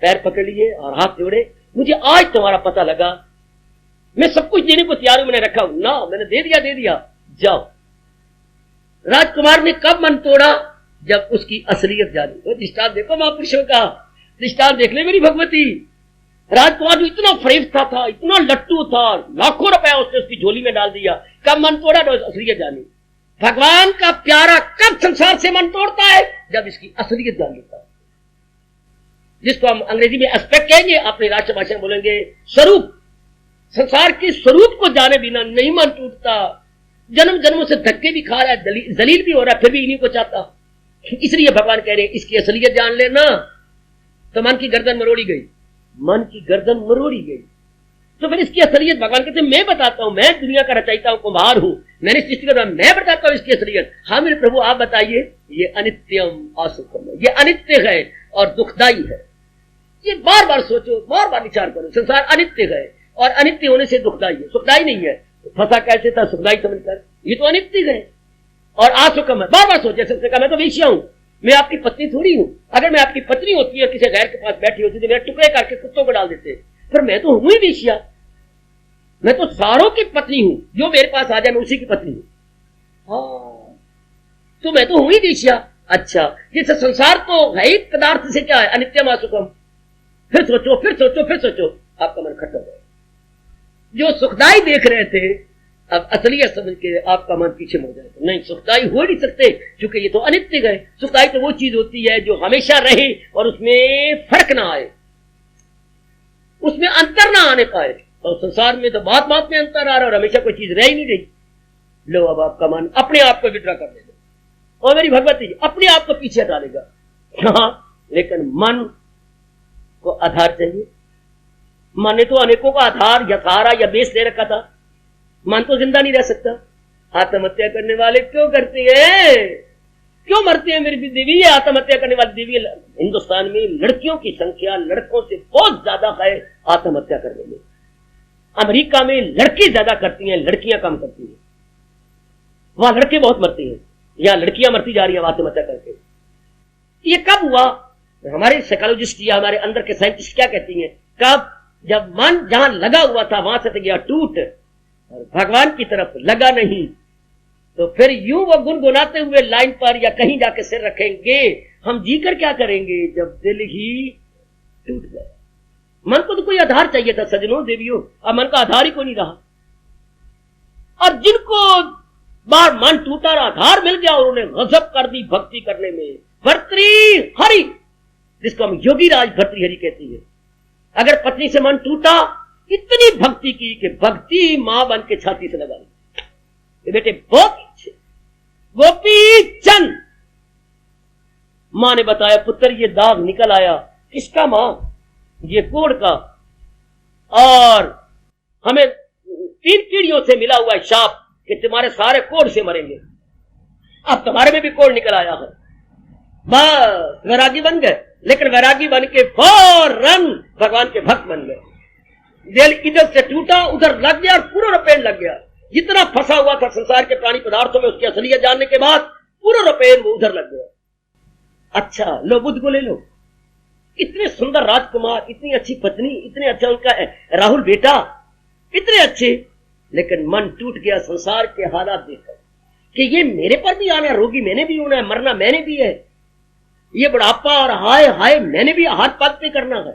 पैर पकड़ लिए और हाथ जोड़े। मुझे आज तुम्हारा पता लगा, मैं सब कुछ देने को तैयार हूं, मैंने रखा हूं ना, मैंने दे दिया। जाओ। राजकुमार ने कब मन तोड़ा? जब उसकी असलियत जानी। तो दृष्टांत देखो महापुरुषों का, दृष्टांत देख ले मेरी भगवती। राजकुमार इतना फरेफ्ता था, इतना लट्टू था, लाखों रुपया उसने उसकी झोली में डाल दिया। कब मन तोड़ा? तो असलियत जानी। भगवान का प्यारा कब संसार से मन तोड़ता है? जब इसकी असलियत जान लेता है, जिसको हम अंग्रेजी में एस्पेक्ट कहेंगे, अपनी राष्ट्रभाषा में बोलेंगे स्वरूप। संसार के स्वरूप को जाने बिना नहीं मन टूटता। जन्म जन्मों से धक्के भी खा रहा है, जलील भी हो रहा है, फिर भी इन्हीं को चाहता। इसलिए भगवान कह रहे हैं इसकी असलियत जान लेना। तो मन की गर्दन मरोड़ी गई, मन की गर्दन मरोड़ी गई। तो फिर इसकी असलियत भगवान कहते हैं मैं बताता हूं, मैं दुनिया का रचयिता हूं, कुम्हार हूं, मैंने सृष्टि का, मैं बताता हूं इसकी असलियत। हाँ मेरे प्रभु आप बताइए। ये अनित्यम असुखम है, ये अनित्य है और दुखदाई है। ये बार बार सोचो, बार बार विचार करो। संसार अनित्य है और अनित्य होने से दुखदाई है, सुखदाई नहीं है। फंसा कैसे था सुखदाई समझकर? ये तो अनित्य है और असुखम है। बार बार सोचे, सबसे कहा मैं तो वेश्या हूं, मैं आपकी पत्नी थोड़ी हूं। अगर मैं आपकी पत्नी होती है, किसी गैर के पास बैठी होती तो मेरे टुकड़े करके कुत्तों को डाल देते। फिर मैं तो हूं ही वेश्या, मैं तो सारों की पत्नी हूं। जो मेरे पास आ जाए मैं उसी की पत्नी हूं। हाँ, तो मैं तो हूं ही वेश्या। अच्छा, जैसे संसार तो है ही पदार्थ से क्या है, अनित्यम असुखम। फिर सोचो, फिर सोचो, फिर सोचो, आपका मन खत्म है। जो सुखदाई देख रहे थे, अब असलियत समझ के आपका मन पीछे मुड़ जाएगा। नहीं, सुखदाई हो नहीं सकते, क्योंकि ये तो अनित्य है। सुखदाई तो वो चीज होती है जो हमेशा रहे और उसमें फर्क ना आए, उसमें अंतर ना आने पाए। और संसार में तो बात बात में अंतर आ रहा है और हमेशा कोई चीज रह ही नहीं रही। लो, अब आपका मन अपने आप को विद्रा कर देगा और मेरी भगवती अपने आप को पीछे हटा लेगा। हाँ, लेकिन मन को आधार चाहिए। मन ने तो अनेकों का आधार या सहारा या बेस दे रखा था। मन तो जिंदा नहीं रह सकता। आत्महत्या करने वाले क्यों करते हैं, क्यों मरते हैं मेरी देवी? ये आत्महत्या करने वाली देवी, हिंदुस्तान में लड़कियों की संख्या लड़कों से बहुत ज्यादा है आत्महत्या करने में। अमेरिका में लड़की ज्यादा करती हैं, लड़कियां कम करती हैं। वहां लड़के बहुत मरते हैं, यहाँ लड़कियां मरती जा रही है आत्महत्या करके। ये कब हुआ? हमारे साइकोलॉजिस्ट या हमारे अंदर के साइंटिस्ट क्या कहती हैं, कब? जब मन जहां लगा हुआ था वहां से तो गया टूट और भगवान की तरफ लगा नहीं। तो फिर यूं वो गुनगुनाते हुए लाइन पर या कहीं जाके सिर रखेंगे। हम जीकर क्या करेंगे जब दिल ही टूट गया? मन को तो कोई आधार चाहिए था सजनों देवियों, अब मन का आधार ही कोई नहीं रहा। और जिनको बार मन टूटा और आधार मिल गया और उन्हें गजब कर दी भक्ति करने में। भर्तृहरि, जिसको हम योगी राज भर्तृहरि कहती है। अगर पत्नी से मन टूटा, इतनी भक्ति की कि भक्ति मां बन के छाती से लगा ली। बेटे बहुत अच्छे गोपी चंद, मां ने बताया, पुत्र ये दाग निकल आया। किसका मां? ये कोढ़ का, और हमें 3 पीढ़ियों से मिला हुआ है शाप कि तुम्हारे सारे कोढ़ से मरेंगे। अब तुम्हारे में भी कोढ़ निकल आया है। बस वैरागी बन गए, लेकिन वैरागी बन के फौरन भगवान के भक्त बन गए। दिल इधर से टूटा, उधर लग गया और पूरा रपेन लग गया। जितना फंसा हुआ था संसार के प्राणी पदार्थों में, उसकी असलियत जानने के बाद पूरा रपेन वो उधर लग गया। अच्छा, लो बुद्ध को ले लो, इतने सुंदर राजकुमार, इतनी अच्छी पत्नी, इतने अच्छा उनका राहुल बेटा, इतने अच्छे, लेकिन मन टूट गया संसार के हालात देखकर कि ये मेरे पर भी आना, रोगी मैंने भी होना है, मरना मैंने भी है, ये बुढ़ापा और हाय हाय मैंने भी हाथ पाथ पे करना है।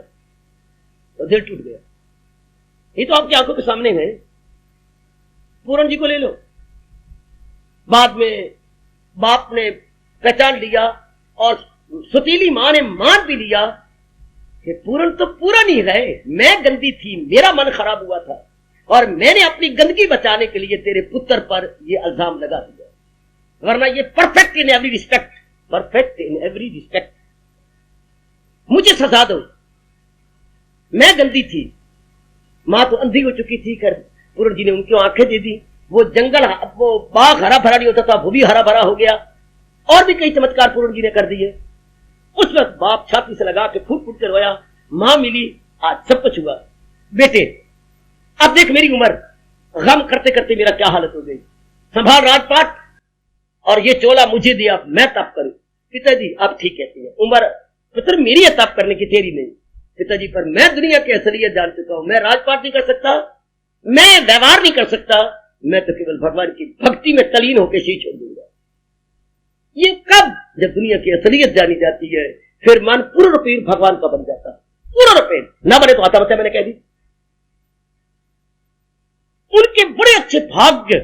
तो दिल टूट गया। ये तो आपकी आंखों के सामने है। पूरन जी को ले लो, बाद में बाप ने पहचान लिया और सुतीली मां ने मान भी लिया कि पूरन तो पूरा नहीं रहे, मैं गंदी थी, मेरा मन खराब हुआ था और मैंने अपनी गंदगी बचाने के लिए तेरे पुत्र पर यह इल्जाम लगा दिया, वरना ये perfect in every respect, perfect in every respect, मुझे सजा दो, मैं गंदी थी। मां तो अंधी हो चुकी थी, कर पूरन जी ने उनको आंखें दे दी। वो जंगल, वो बाग हरा भरा नहीं होता था, वो भी हरा भरा हो गया। और भी कई चमत्कार पूरन जी ने कर दिए। उस वक्त बाप छाती से लगा के फूट फूट कर रोया। मां मिली, आज सब कुछ हुआ। बेटे अब देख मेरी उम्र, गम करते करते मेरा क्या हालत हो गई, संभाल राजपाट और ये चोला मुझे दिया, मैं तप करूं। पिताजी अब ठीक कहती है, उम्र पुत्र मेरी है तप करने की, तेरी नहीं। पिताजी पर मैं दुनिया की असलियत जान चुका हूं, मैं राजपाट नहीं कर सकता, मैं व्यवहार नहीं कर सकता, मैं तो केवल भगवान की भक्ति में तलीन होकर शीश छोड़ दूंगा। ये कब? जब दुनिया की असलियत जानी जाती है, फिर मन पूर्ण रूपेण भगवान का बन जाता, पूर्ण रूपेण। ना बने तो आता बता, मैंने कह दी। उनके बड़े अच्छे भाग्य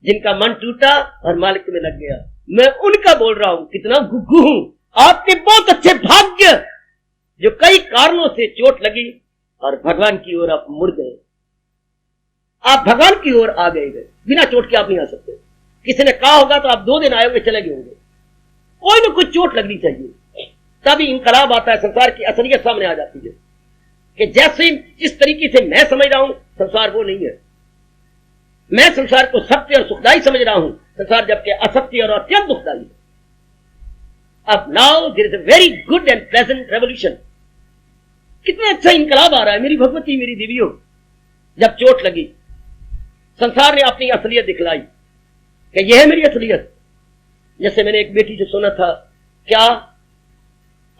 जिनका मन टूटा और मालिक में लग गया, मैं उनका बोल रहा हूं, कितना गुग्गू हूं। आपके बहुत अच्छे भाग्य जो कई कारणों से चोट लगी और भगवान की ओर आप मुड़ गए, आप भगवान की ओर आ गए। बिना चोट के आप नहीं आ सकते। किसी ने कहा होगा तो आप 2 दिन आए होंगे, चले गए होंगे। कोई ना कुछ चोट लगनी चाहिए, तभी इनकलाब आता है, संसार की असलियत सामने आ जाती है कि जैसे जिस तरीके से मैं समझ रहा हूं संसार वो नहीं है। मैं संसार को सत्य और सुखदायी समझ रहा हूं, संसार जबकि असत्य और अत्यंत दुखदायी है। अब now there is a very good and pleasant revolution. कितना अच्छा इनकलाब आ रहा है मेरी भगवती, मेरी देवियों। जब चोट लगी, संसार ने अपनी असलियत दिखलाई कि यह है मेरी असलियत। जैसे मैंने एक बेटी से सुना था, क्या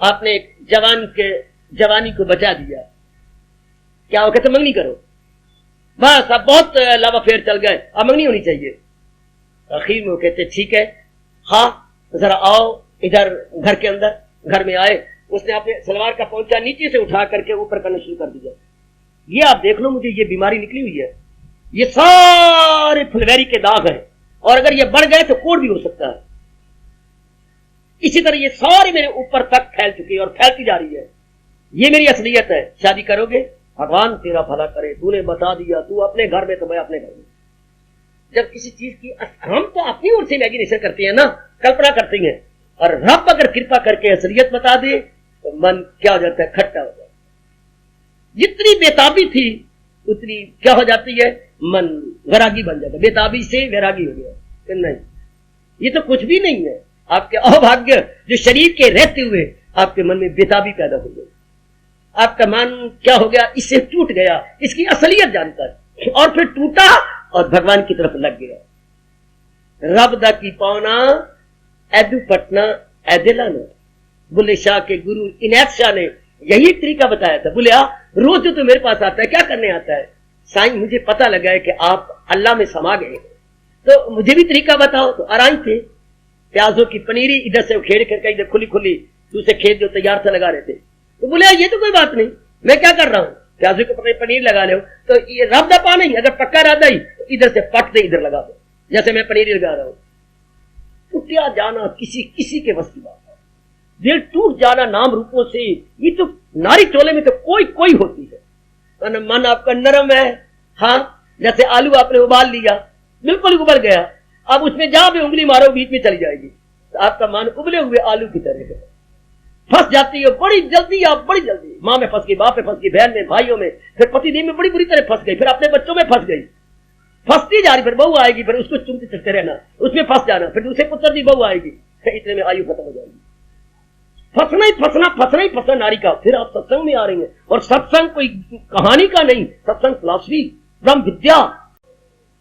आपने एक जवान के जवानी को बचा दिया, क्या वो कहते मंगनी करो, बस अब बहुत लावा फेर चल गए, अब मंगनी होनी चाहिए। आखिर में वो कहते ठीक है, हाँ जरा आओ इधर घर के अंदर। घर में आए, उसने अपने सलवार का पोंचा नीचे से उठा करके ऊपर करना शुरू कर दिया। ये आप देख लो, मुझे ये बीमारी निकली हुई है, ये सारे फुलवैरी के दाग हैं, और अगर ये बढ़ गए तो कोढ़ भी हो सकता है। इसी तरह ये सारे मेरे ऊपर तक फैल चुकी है और फैलती जा रही है। ये मेरी असलियत है। शादी करोगे, भगवान तेरा भला करे, तूने बता दिया, तू अपने घर में तो मैं अपने घर में। जब किसी चीज की हम तो अपनी ओर से इमेजिनेशन करते हैं ना, कल्पना करते हैं, और रब अगर कृपा करके असलियत बता दे तो मन क्या हो जाता है, खट्टा हो जाता है। जितनी बेताबी थी उतनी क्या हो जाती है, मन वैरागी बन जाता है। बेताबी से वैरागी हो गया कि नहीं, ये तो कुछ भी नहीं है। आपके अभाग्य जो शरीर के रहते हुए आपके मन में बेताबी पैदा हो गई, आपका मन क्या हो गया, इससे टूट गया, इसकी असलियत जानकर, और फिर टूटा और भगवान की तरफ लग गया। रब दा की पावना एदू पटना एदिलाना। बुल्ले शाह के गुरु इनैत शाह ने यही तरीका बताया था। बोले रोज तो मेरे पास आता है, क्या करने आता है? साईं मुझे पता लगा है कि आप अल्लाह में समा गए, तो मुझे भी तरीका बताओ। तो आराम थे, प्याजों की पनीरी इधर से उखेड़ करके इधर खुली खुली दूसरे खेत जो तैयार से लगा रहे थे। तो बोले ये तो कोई बात नहीं, मैं क्या कर रहा हूँ, प्याजों के पनीर लगा लो, तो ये रब पा नहीं, अगर पक्का इरादा ही तो इधर से पट दे इधर लगा दो, जैसे मैं पनीर लगा रहा हूँ। टूटिया जाना किसी किसी के बस की बात है। दिल टूट जाना नाम रूपों से, ये तो नारी चोले में तो कोई कोई होती है। मन आपका नरम है, हाँ जैसे आलू आपने उबाल लिया, बिल्कुल उबल गया, अब उसमें जहां भी उंगली मारो बीच में चली जाएगी, तो आपका मन उबले हुए आलू की तरह है। फंस जाती है बड़ी जल्दी, आप बड़ी जल्दी माँ में फंस गई, बाप में फंस गई, बहन में, भाइयों में, फिर पतिदेव में बड़ी बुरी तरह फंस गई, फिर अपने बच्चों में फंस गई, फंसती जा रही, फिर बहू आएगी, फिर उसको चुनते चलते रहना, उसमें फंस जाना, फिर दूसरे पुत्र की बहू आएगी, फिर इतने में आयु खत्म हो जाएगी। फंसना ही फंसना, फंसना ही फंसना नारी का। फिर आप सत्संग में आ रही हैं, और सत्संग कोई कहानी का नहीं, सत्संग फिलॉसफी, ब्रह्म विद्या।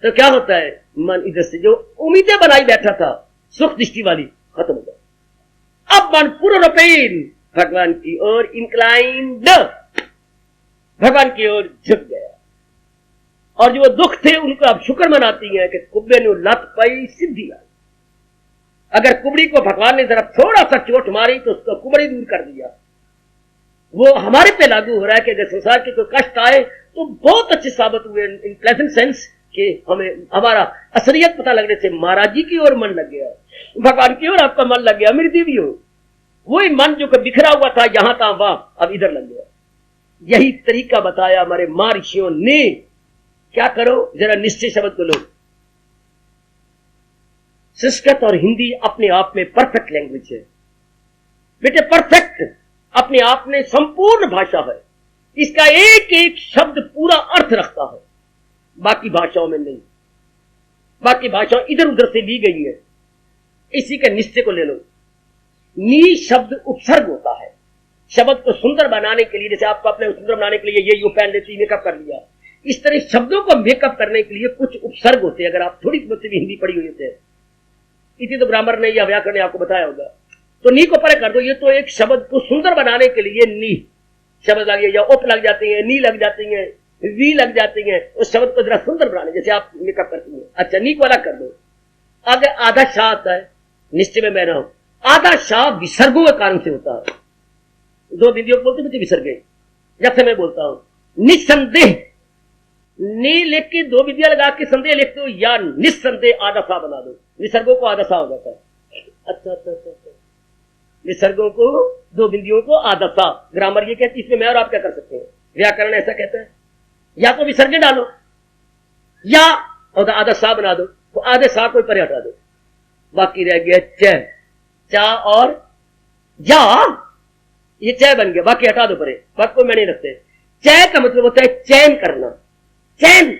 तो क्या होता है, मन इधर से जो उम्मीदें बनाई बैठा था सुख दृष्टि वाली, खत्म हो जाए। अब मन पूर्ण रूपेण भगवान की ओर इंक्लाइंड, भगवान की ओर झुक गया, और जो दुख थे उनको अब शुक्र मनाती है कि कुब्बे ने लत पाई, सिद्धि आई। अगर कुबड़ी को भगवान ने जरा थोड़ा सा चोट मारी तो उसको कुबड़ी दूर कर दिया। वो हमारे पे लागू हो रहा है कि अगर संसार के कोई कष्ट आए तो बहुत अच्छे साबित हुए, इन प्लेजेंट सेंस कि हमें हमारा असलियत पता लगने से महाराज जी की ओर मन लग गया, भगवान की ओर आपका मन लग गया, मेरी देवियों। वही मन जो बिखरा हुआ था यहां था वहां, अब इधर लग गया। यही तरीका बताया हमारे मां ऋषियों ने। क्या करो, जरा निश्चय शब्द को लो। संस्कृत और हिंदी अपने आप में परफेक्ट लैंग्वेज है बेटे, परफेक्ट अपने आप में संपूर्ण भाषा है। इसका एक एक शब्द पूरा अर्थ रखता है, बाकी भाषाओं में नहीं। बाकी भाषाओं इधर उधर से ली गई है। इसी के निश्चय को ले लो। नी शब्द उपसर्ग होता है शब्द को सुंदर बनाने के लिए। जैसे आपको अपने सुंदर बनाने के लिए ये यू पहन लेती, मेकअप कर लिया, इस तरह शब्दों को मेकअप करने के लिए कुछ उपसर्ग होते हैं। अगर आप थोड़ी बहुत भी हिंदी पढ़ी हुई होते हैं, इसी तो ग्रामर ने या व्याकरण ने आपको बताया होगा। तो नी को परे कर दो, ये तो एक शब्द को सुंदर बनाने के लिए नी शब्द लग या उप लग जाती है, नी लग जाती है, वी लग जाती है, उस शब्द को जरा सुंदर बनाने, जैसे आप मेकअप करती हैं। अच्छा, नी को अलग कर दो। आगे आधा शाह आता है, निश्चय में बहना हो। आधा शाह विसर्गों के कारण से होता है। दो बिंदियों को बोलते विसर्गे, जैसे मैं बोलता हूं निसंदेह, नी लिख के दो बिंदियां लगा के संदेह लिखते हो, या निस्संदेह आधा सा बना दो, विसर्गों को आधा सा हो जाता है। अच्छा अच्छा अच्छा, विसर्गों को दो बिंदियों को आधा सा, ग्रामर ये कहती है। इसमें मैं और आप क्या कर सकते हैं, व्याकरण ऐसा कहता है। या तो विसर्गे डालो या आधा सा बना दो, तो आधे सा को परे हटा दो, बाकी रह गया च, चा और या, ये च बन गया, बाकी हटा दो परे, बाकी को मैं नहीं रखते। च का मतलब होता है चयन करना। चयन,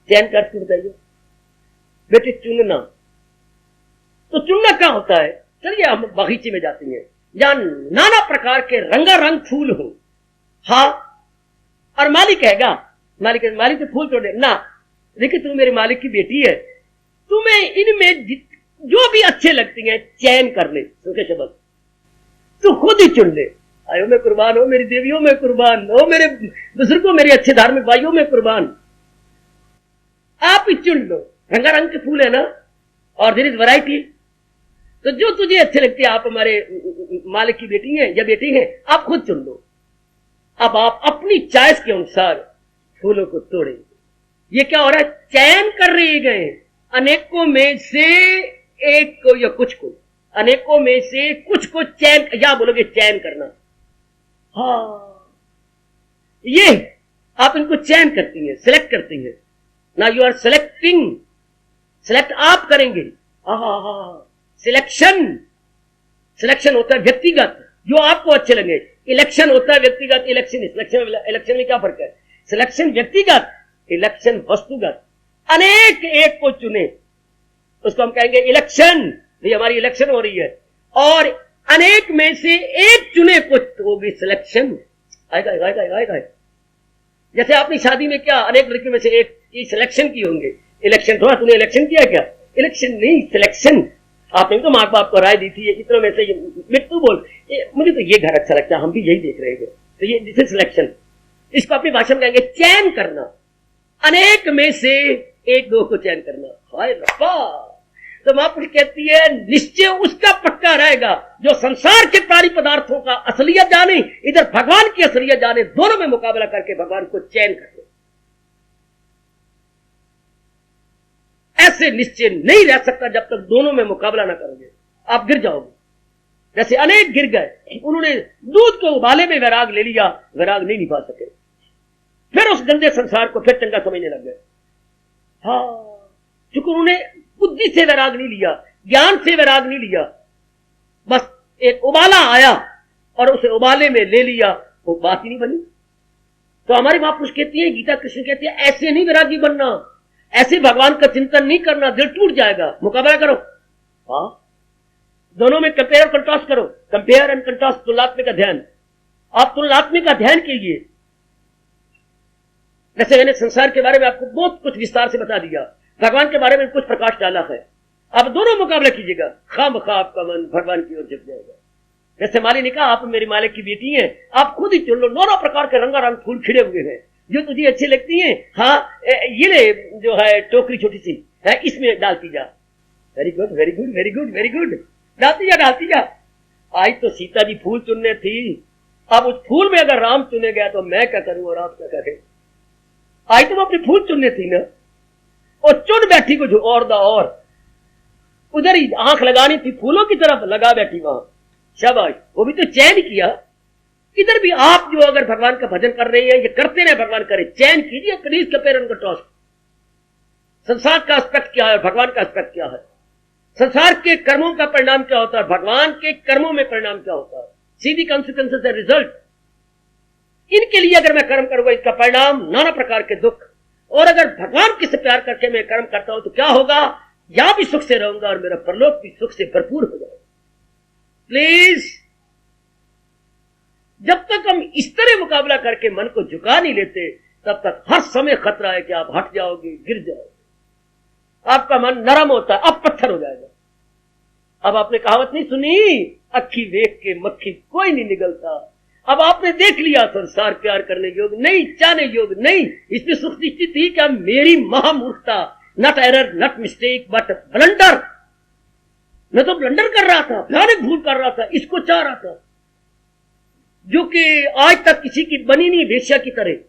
चयन का अर्थ बताइए बेटे, चुनना। तो चुनना क्या होता है? चलिए हम बगीचे में जाते हैं जहां नाना प्रकार के रंगारंग फूल हो, हाँ, और मालिक कहेगा, मालिक तो फूल तोड़े ना, देखिए तू मेरे मालिक की बेटी है, तुम्हें इनमें जो भी अच्छे लगती हैं चयन कर ले, सुखे शब्द तू खुद ही चुन ले। आयो मैं कुर्बान हो, मेरी देवियों में कुर्बान हो, मेरे बुजुर्गों, मेरे अच्छे धार्मिक भाइयों में कुर्बान, आप ही चुन लो। रंगारंग के फूल है ना, और देयर इज वैरायटी। तो जो तुझे अच्छे लगते हैं, आप हमारे मालिक की बेटी हैं या बेटी हैं, आप खुद चुन लो। अब आप अपनी चॉइस के अनुसार फूलों को तोड़ेंगे। ये क्या हो रहा है? चयन कर रहे गए, अनेकों में से एक को या कुछ को, अनेकों में से कुछ को चयन, या बोलोगे चयन करना, हाँ, ये आप इनको चयन करती हैं, सिलेक्ट करती हैं ना, यू आर सिलेक्टिंग। सिलेक्ट आप करेंगे, हाँ, सिलेक्शन, सिलेक्शन होता है व्यक्तिगत, जो आपको अच्छे लगे। इलेक्शन होता है व्यक्तिगत, इलेक्शन में क्या फर्क है? सिलेक्शन व्यक्तिगत, इलेक्शन वस्तुगत। अनेक एक को चुने, उसको हम कहेंगे इलेक्शन, ये हमारी इलेक्शन हो रही है, और अनेक में से एक चुने को होगी सिलेक्शन। आएगा। जैसे आपने शादी में क्या अनेक लड़कियों में से एक की सिलेक्शन की होंगे, इलेक्शन थोड़ा, तूने इलेक्शन किया क्या? इलेक्शन नहीं, सिलेक्शन। आपने तो माँ बाप को राय दी थी, इतनों में से मृत्यु बोल, मुझे तो ये घर अच्छा लगता है, हम भी यही देख रहे हैं, तो ये दिस इज सिलेक्शन। इसको अपनी भाषा में कहेंगे चयन करना, अनेक में से एक दो को चयन करना। हाय रब्बा! तो महापुरुष कहती है निश्चय उसका पक्का रहेगा जो संसार के प्राणी पदार्थों का असलियत जाने, इधर भगवान की असलियत जाने, दोनों में मुकाबला करके भगवान को चयन कर ले। ऐसे निश्चय नहीं रह सकता जब तक दोनों में मुकाबला ना करोगे, आप गिर जाओगे। जैसे अनेक गिर गए, उन्होंने दूध को उबाले में वैराग ले लिया, वैराग नहीं निभा सके, फिर उस गंदे संसार को फिर चंगा समझने लग गए। हाँ, क्योंकि उन्होंने बुद्धि से वैराग नहीं लिया, ज्ञान से वैराग नहीं लिया, बस एक उबाला आया और उसे उबाले में ले लिया, वो बात ही नहीं बनी। तो हमारी महापुरुष कहती है, गीता कृष्ण कहती है, ऐसे नहीं वैरागी बनना, ऐसे भगवान का चिंतन नहीं करना, दिल टूट जाएगा। मुकाबला करो, हाँ, दोनों में कंपेयर और कंट्रास्ट करो, कंपेयर एंड कंट्रास्ट, तुलनात्मक अध्ययन। आप तुलनात्मक अध्ययन कीजिए। जैसे मैंने संसार के बारे में आपको बहुत कुछ विस्तार से बता दिया, भगवान के बारे में कुछ प्रकाश डाला है। आप दोनों मुकाबला कीजिएगा, खामखा आपका मन भगवान की ओर झुक जाएगा। जैसे माली ने कहा, आप मेरी मालिक की बेटी हैं, आप खुद ही चुन लो, नाना प्रकार के रंगारंग फूल खिले हुए हैं, जो तुझे अच्छी लगती हैं। हाँ, ये ले जो है टोकरी छोटी सी है, इसमें डालती जा। Very good, very good, very good, very good, डालती जा, डालती जा। आज तो सीता जी फूल चुनने थी, अब उस फूल में अगर राम चुने गया तो मैं क्या करूं और आप क्या करें। आज तुम अपनी फूल चुनने थी ना, और चुन बैठी कुछ और दा, और उधर ही आंख लगानी थी, फूलों की तरफ लगा बैठी वहां। शाबाश, वो भी तो चैन किया। इधर भी आप जो अगर भगवान का भजन कर रहे हैं, ये करते रहे, भगवान करे, चैन कीजिए। Please compare and contrast. संसार का एस्पेक्ट क्या है, भगवान का एस्पेक्ट क्या है, संसार के कर्मों का परिणाम क्या होता है, भगवान के कर्मों में परिणाम क्या होता है, सीधी कॉन्सिक्वेंसेस है, रिजल्ट। इनके लिए अगर मैं कर्म करूंगा, इसका परिणाम नाना प्रकार के दुख, और अगर भगवान किससे प्यार करके मैं कर्म करता हूं तो क्या होगा, यहां भी सुख से रहूंगा और मेरा परलोक भी सुख से भरपूर हो जाएगा। प्लीज, जब तक हम इस तरह मुकाबला करके मन को झुका नहीं लेते, तब तक हर समय खतरा है कि आप हट जाओगे, गिर जाओगे। आपका मन नरम होता है, अब पत्थर हो जाएगा। अब आपने कहावत नहीं सुनी, अखी देख के मक्खी कोई नहीं निकलता। अब आपने देख लिया, संसार प्यार करने योग्य नहीं, चाहने योग्य नहीं। इसमें सुख निश्चित थी क्या, मेरी महामूर्खता, not error, not mistake, but blunder. मैं तो ब्लंडर कर रहा था, भयानक भूल कर रहा था, इसको चाह रहा था, जो कि आज तक किसी की बनी नहीं, वेश्या की तरह।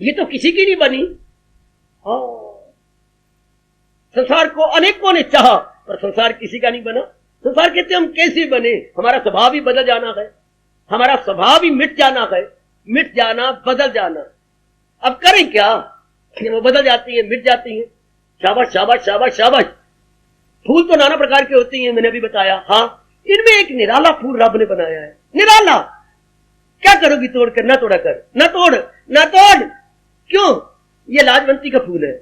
ये तो किसी की नहीं बनी। हाँ, संसार को अनेकों ने चाहा, पर संसार किसी का नहीं बना। संसार कहते हम कैसे बने, हमारा स्वभाव ही बदल जाना है, हमारा स्वभाव ही मिट जाना है, मिट जाना, बदल जाना। अब करें क्या, वो बदल जाती है, मिट जाती है। शाबाश, शाबाश, शाबाश, शाबाश। फूल तो नाना प्रकार के होते हैं, मैंने भी बताया। हाँ, इनमें एक निराला फूल रब ने बनाया है, निराला। क्या करोगी तोड़कर, ना तोड़ा कर, ना तोड़, ना तोड़। क्यों, ये लाजवंती का फूल है।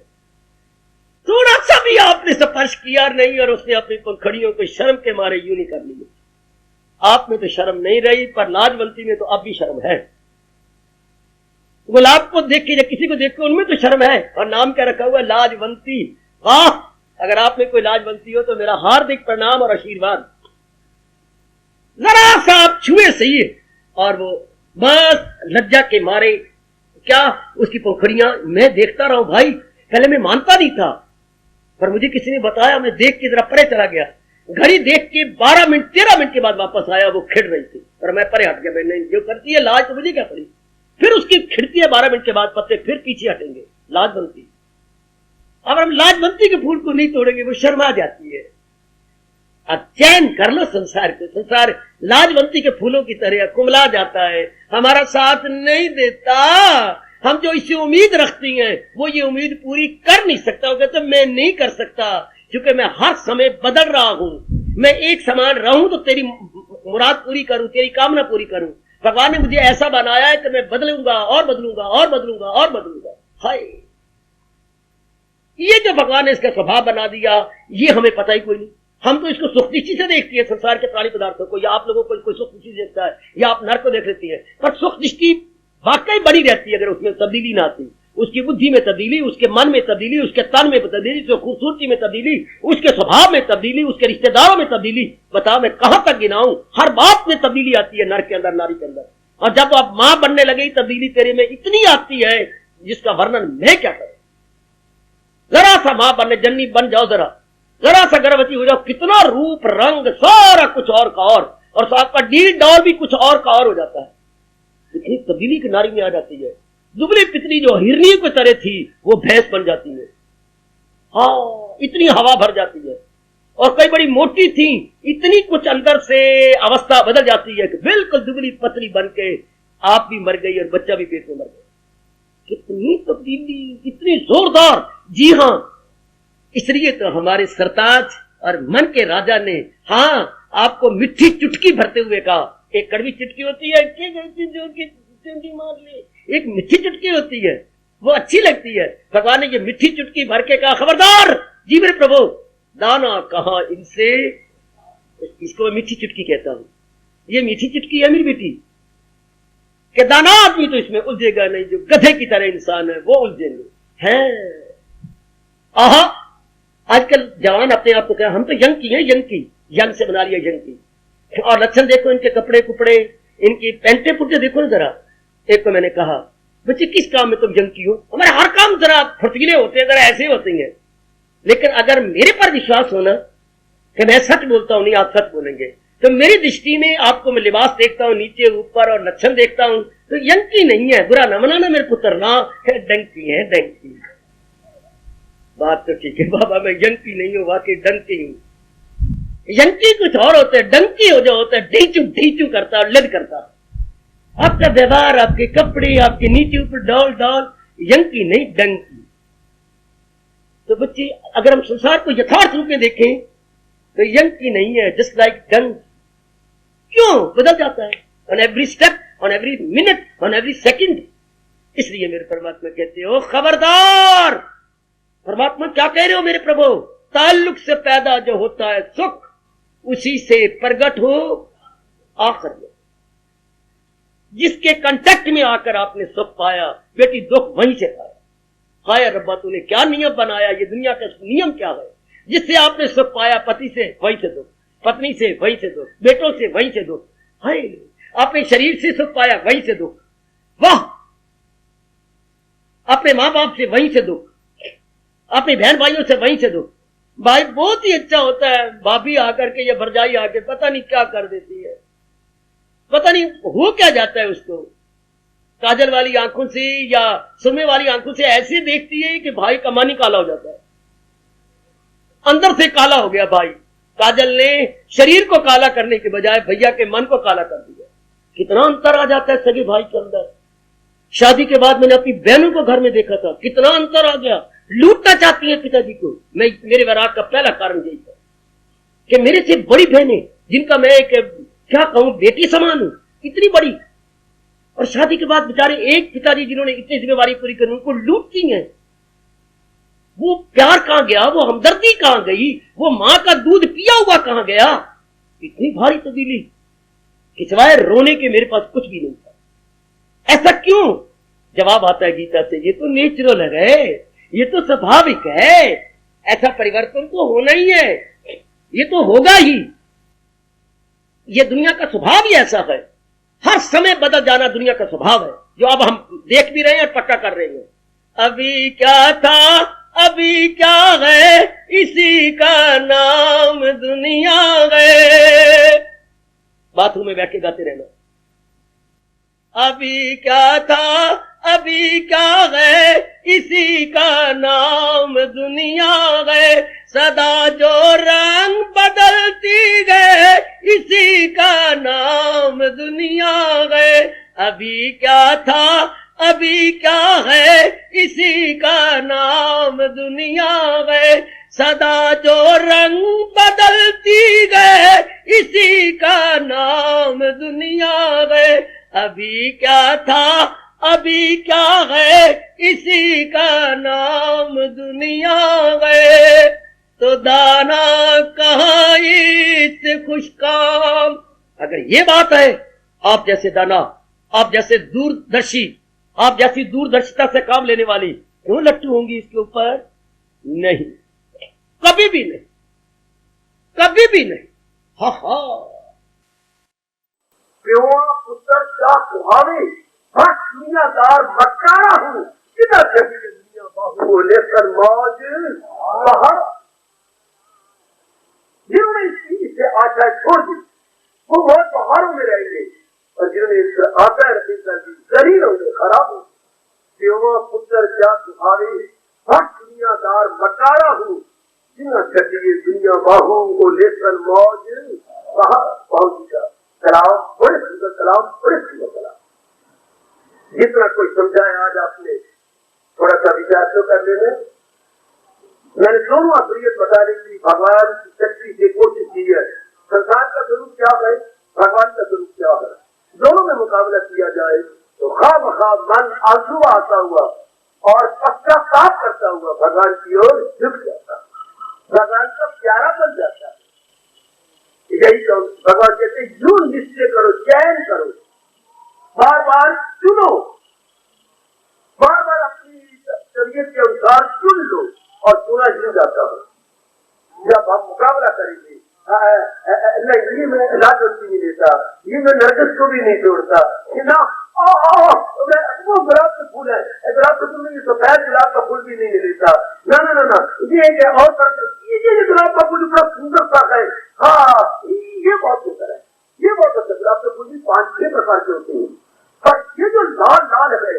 थोड़ा सा भी आपने स्पर्श किया नहीं, और उसने अपनी पंखड़ियों को शर्म के मारे यूं नहीं कर ली। आप में तो शर्म नहीं रही, पर लाजवंती में तो अब भी शर्म है। गुलाब को देख के या किसी को देख के उनमें तो शर्म है, और नाम क्या रखा हुआ है, लाजवंती। वाह, अगर आप में कोई लाजवंती हो तो मेरा हार्दिक प्रणाम और आशीर्वाद। जरा सा आप छुए सही, और वो बस लज्जा के मारे, क्या उसकी पंखड़ियां मैं देखता रहा हूं भाई। पहले मैं मानता नहीं था, पर मुझे किसी ने बताया, मैं देख के जरा परे चला गया। घड़ी देख के 12 मिनट 13 मिनट के बाद वापस आया, वो खिड़ रही थी, पर मैं परे हट गया। मैंने जो करती है लाज, तो मुझे क्या पड़ी। फिर उसकी खिड़ती है 12 मिनट के बाद, पत्ते फिर पीछे हटेंगे। लाजवंती। अब हम लाजवंती के फूल को नहीं तोड़ेंगे, वो शर्मा जाती है। अब चैन कर लो संसार को। संसार लाजवंती के फूलों की तरह कुमला जाता है, हमारा साथ नहीं देता। हम जो इसे उम्मीद रखती हैं, वो ये उम्मीद पूरी कर नहीं सकता। वो कहते मैं नहीं कर सकता, क्योंकि मैं हर समय बदल रहा हूं। मैं एक समान रहूं तो तेरी मुराद पूरी करूं, तेरी कामना पूरी करूं। भगवान ने मुझे ऐसा बनाया है कि मैं बदलूंगा और बदलूंगा और बदलूंगा और बदलूंगा। हाय, ये जो भगवान ने इसका स्वभाव बना दिया, ये हमें पता ही कोई नहीं। हम तो इसको सुख दृष्टि से देखती है, संसार के प्राणी पदार्थों को, या आप लोगों को कोई सुख दृष्टि देखता है, या आप नरक को देख लेती है। पर सुख दृष्टि वाकई बनी रहती है अगर उसमें तब्दीली ना आती। उसकी बुद्धि में तब्दीली, उसके मन में तब्दीली, उसके तन में तब्दीली, उसकी खूबसूरती में तब्दीली, उसके स्वभाव में तब्दीली, उसके रिश्तेदारों में तब्दीली। बताओ मैं कहां तक गिनाऊं, हर बात में तब्दीली आती है, नर के अंदर, नारी के अंदर। और जब आप मां बनने लगे, तब्दीली तेरे में इतनी आती है जिसका वर्णन मैं क्या करूं। जरा सा मां बनने, जननी बन जाओ, जरा सा गर्भवती हो जाओ, कितना रूप रंग सारा कुछ और का और आपका डील डॉल भी कुछ और का और हो जाता है। इतनी तब्दीली की नारी में आ जाती है। दुबली पितली जो हिरनी की तरह थी, वो भैंस बन जाती है। हाँ, इतनी हवा भर जाती है। और कई बड़ी मोटी थी, इतनी कुछ अंदर से अवस्था बदल जाती है कि बिल्कुल दुबली पतली बन के आप भी मर गई और बच्चा भी पेट में मर गया। कितनी तब्दीली, कितनी जोरदार। जी हाँ, इसलिए तो हमारे सरताज और मन के राजा ने हाँ आपको मिट्टी चुटकी भरते हुए कहा, एक कड़वी चुटकी होती है जो कि चुटकी मार ले, एक मीठी चुटकी होती है, वो अच्छी लगती है। भगवान ने ये मीठी चुटकी भर के कहा, खबरदार जी मेरे प्रभु, दाना कहा इनसे, इसको मैं मीठी चुटकी कहता हूं, ये मीठी चुटकी है मेरी बेटी, कि दाना आदमी तो इसमें उलझेगा नहीं, जो गधे की तरह इंसान है वो उलझेंगे हैं। आहा, आजकल जवान अपने आप को क्या, हम तो यंग की हैं, यंग से बना लिया यंग की। और लक्षण देखो इनके, कपड़े कुपड़े, इनकी पैंटे पुट्टे देखो ना जरा। एक को मैंने कहा, बच्चे किस काम में तुम यंग की हो? हमारे हर काम जरा फुर्तीले होते हैं, जरा ऐसे होते हैं। लेकिन अगर मेरे पर विश्वास होना कि मैं सच बोलता हूं, नहीं आप सच बोलेंगे, तो मेरी दृष्टि में आपको मैं लिबास देखता हूं नीचे ऊपर और लक्षण देखता हूं, तो यंग की नहीं है। बुरा न मनाना मेरे पुत्र, ना है डंकी है, डंकी। बात तो ठीक है बाबा, मैं यंग की नहीं हूं, वाकई डंकी हूं। यंकी कुछ और होते हैं, डंकी हो जो होता है ढीचू ढीचू करता है, लद करता है। आपका व्यवहार, आपके कपड़े, आपके नीचे ऊपर डॉल डॉल, यंकी नहीं डंकी। तो बच्चे अगर हम संसार को यथार्थ रूप में देखें तो यंकी नहीं है, जस्ट लाइक डंकी। क्यों बदल जाता है on every step, on every minute, on every second. इसलिए मेरे परमात्मा कहते हो, खबरदार। परमात्मा क्या कह रहे हो मेरे प्रभु? ताल्लुक से पैदा जो होता है सुख, उसी से प्रगट हो आखिर में। जिसके कांटेक्ट में आकर आपने सुख पाया, बेटी दुख वहीं से पाया। हाय रब्बा, तूने क्या नियम बनाया, ये दुनिया का नियम क्या है? जिससे आपने सुख पाया, पति से वहीं से दुख, पत्नी से वहीं से दुख, बेटों से वहीं से दुख। हाय, आपने शरीर से सुख पाया, वहीं से दुख। वाह, अपने माँ बाप से वहीं से दुख, अपने बहन भाइयों से वहीं से दुख। भाई बहुत ही अच्छा होता है, भाभी आकर के या भरजाई आके पता नहीं क्या कर देती है, पता नहीं हो क्या जाता है उसको। काजल वाली आंखों से या सुरमे वाली आंखों से ऐसे देखती है कि भाई का मन ही काला हो जाता है, अंदर से काला हो गया भाई। काजल ने शरीर को काला करने के बजाय भैया के मन को काला कर दिया। कितना अंतर आ जाता है सगे भाई के अंदर। शादी के बाद मैंने अपनी बहनों को घर में देखा था, कितना अंतर आ गया। लूटना चाहती है पिताजी को। मैं मेरे वैराग का पहला कारण यही था कि मेरे से बड़ी बहनें, जिनका मैं एक क्या कहूं बेटी समान हूं, इतनी बड़ी, और शादी के बाद बेचारे एक पिताजी जिन्होंने इतनी जिम्मेवारी पूरी करी, उनको लूटती हैं। वो प्यार कहां गया, वो हमदर्दी कहां गई, वो मां का दूध पिया हुआ कहां गया? इतनी भारी तब्दीली कि सिवाय रोने के मेरे पास कुछ भी नहीं था। ऐसा क्यों? जवाब आता है गीता से, ये तो नेचुरल है, ये तो स्वाभाविक है, ऐसा परिवर्तन तो होना ही है, ये तो होगा ही, ये दुनिया का स्वभाव ही ऐसा है। हर समय बदल जाना दुनिया का स्वभाव है, जो अब हम देख भी रहे हैं और पक्का कर रहे हैं। अभी क्या था अभी क्या है, इसी का नाम दुनिया है। बाथरूम में बैठ के गाते रहना। अभी क्या था अभी क्या है, इसी का नाम दुनिया है। सदा जो रंग बदलती गए, इसी का नाम दुनिया है। अभी क्या था अभी क्या है, इसी का नाम दुनिया है। सदा जो रंग बदलती गए, इसी का नाम दुनिया है। अभी क्या था अभी क्या है, इसी का नाम दुनिया है। तो दाना कहाँ इससे खुश काम। अगर ये बात है, आप जैसे दाना, आप जैसे दूरदर्शी, आप जैसी दूरदर्शिता से काम लेने वाली क्यों लट्टू होंगी इसके ऊपर? नहीं, कभी भी नहीं, कभी भी नहीं। हा हा, पुत्र क्या सुहावे, दुनियादार मक्कारा हूँ, दुनिया बाहू लेकर मौज बाहर। जिन्होंने इस चीज से आशा छोड़ दी, वो बहुत पहाड़ों में रहेंगे, और जिन्होंने इससे आशा रखी कर दी, जरीर होंगे, खराब हो। पुत्र क्या सुहावे, दुनियादार मक्कारा हूँ, जिन्ना चलिए दुनिया बाहू वो लेकर मौज बाहर। पहुंच गया कलाम, बड़े सुंदर कलाम, बड़े सुंदर कलाम। जितना कोई समझाया आज आपने थोड़ा सा विचार तो कर लेना। मैंने दोनों असलियत बताने की भगवान की शक्ति से कोशिश की है। संसार का स्वरूप क्या है? भगवान का स्वरूप क्या है। दोनों में मुकाबला किया जाए तो खामखा मन आंसू आता हुआ और पश्चाताप करता हुआ भगवान की ओर झुक जाता है, भगवान का प्यारा बन जाता है। यही तो भगवान कहते यूं निश्चय करो, चयन करो, बार बार चुनो, बार बार अपनी तबीयत के अनुसार चुन लो और चुना ही जाता है। जब हम मुकाबला करेंगे नहीं ये मैं राजवंती नहीं लेता, ये मैं नरगिस को भी नहीं छोड़ता ना, वो गुलाब का फूल है, गुलाब का फूल सफेद गुलाब का फूल भी नहीं लेता, ना ना ना ना ये और ये गुलाब का फूल बड़ा सुंदर सा है, हाँ ये बहुत सुंदर है, ये बहुत अच्छा। गुलाब का फूल भी 5-6 प्रकार के होते हैं, पर ये जो लाल लाल है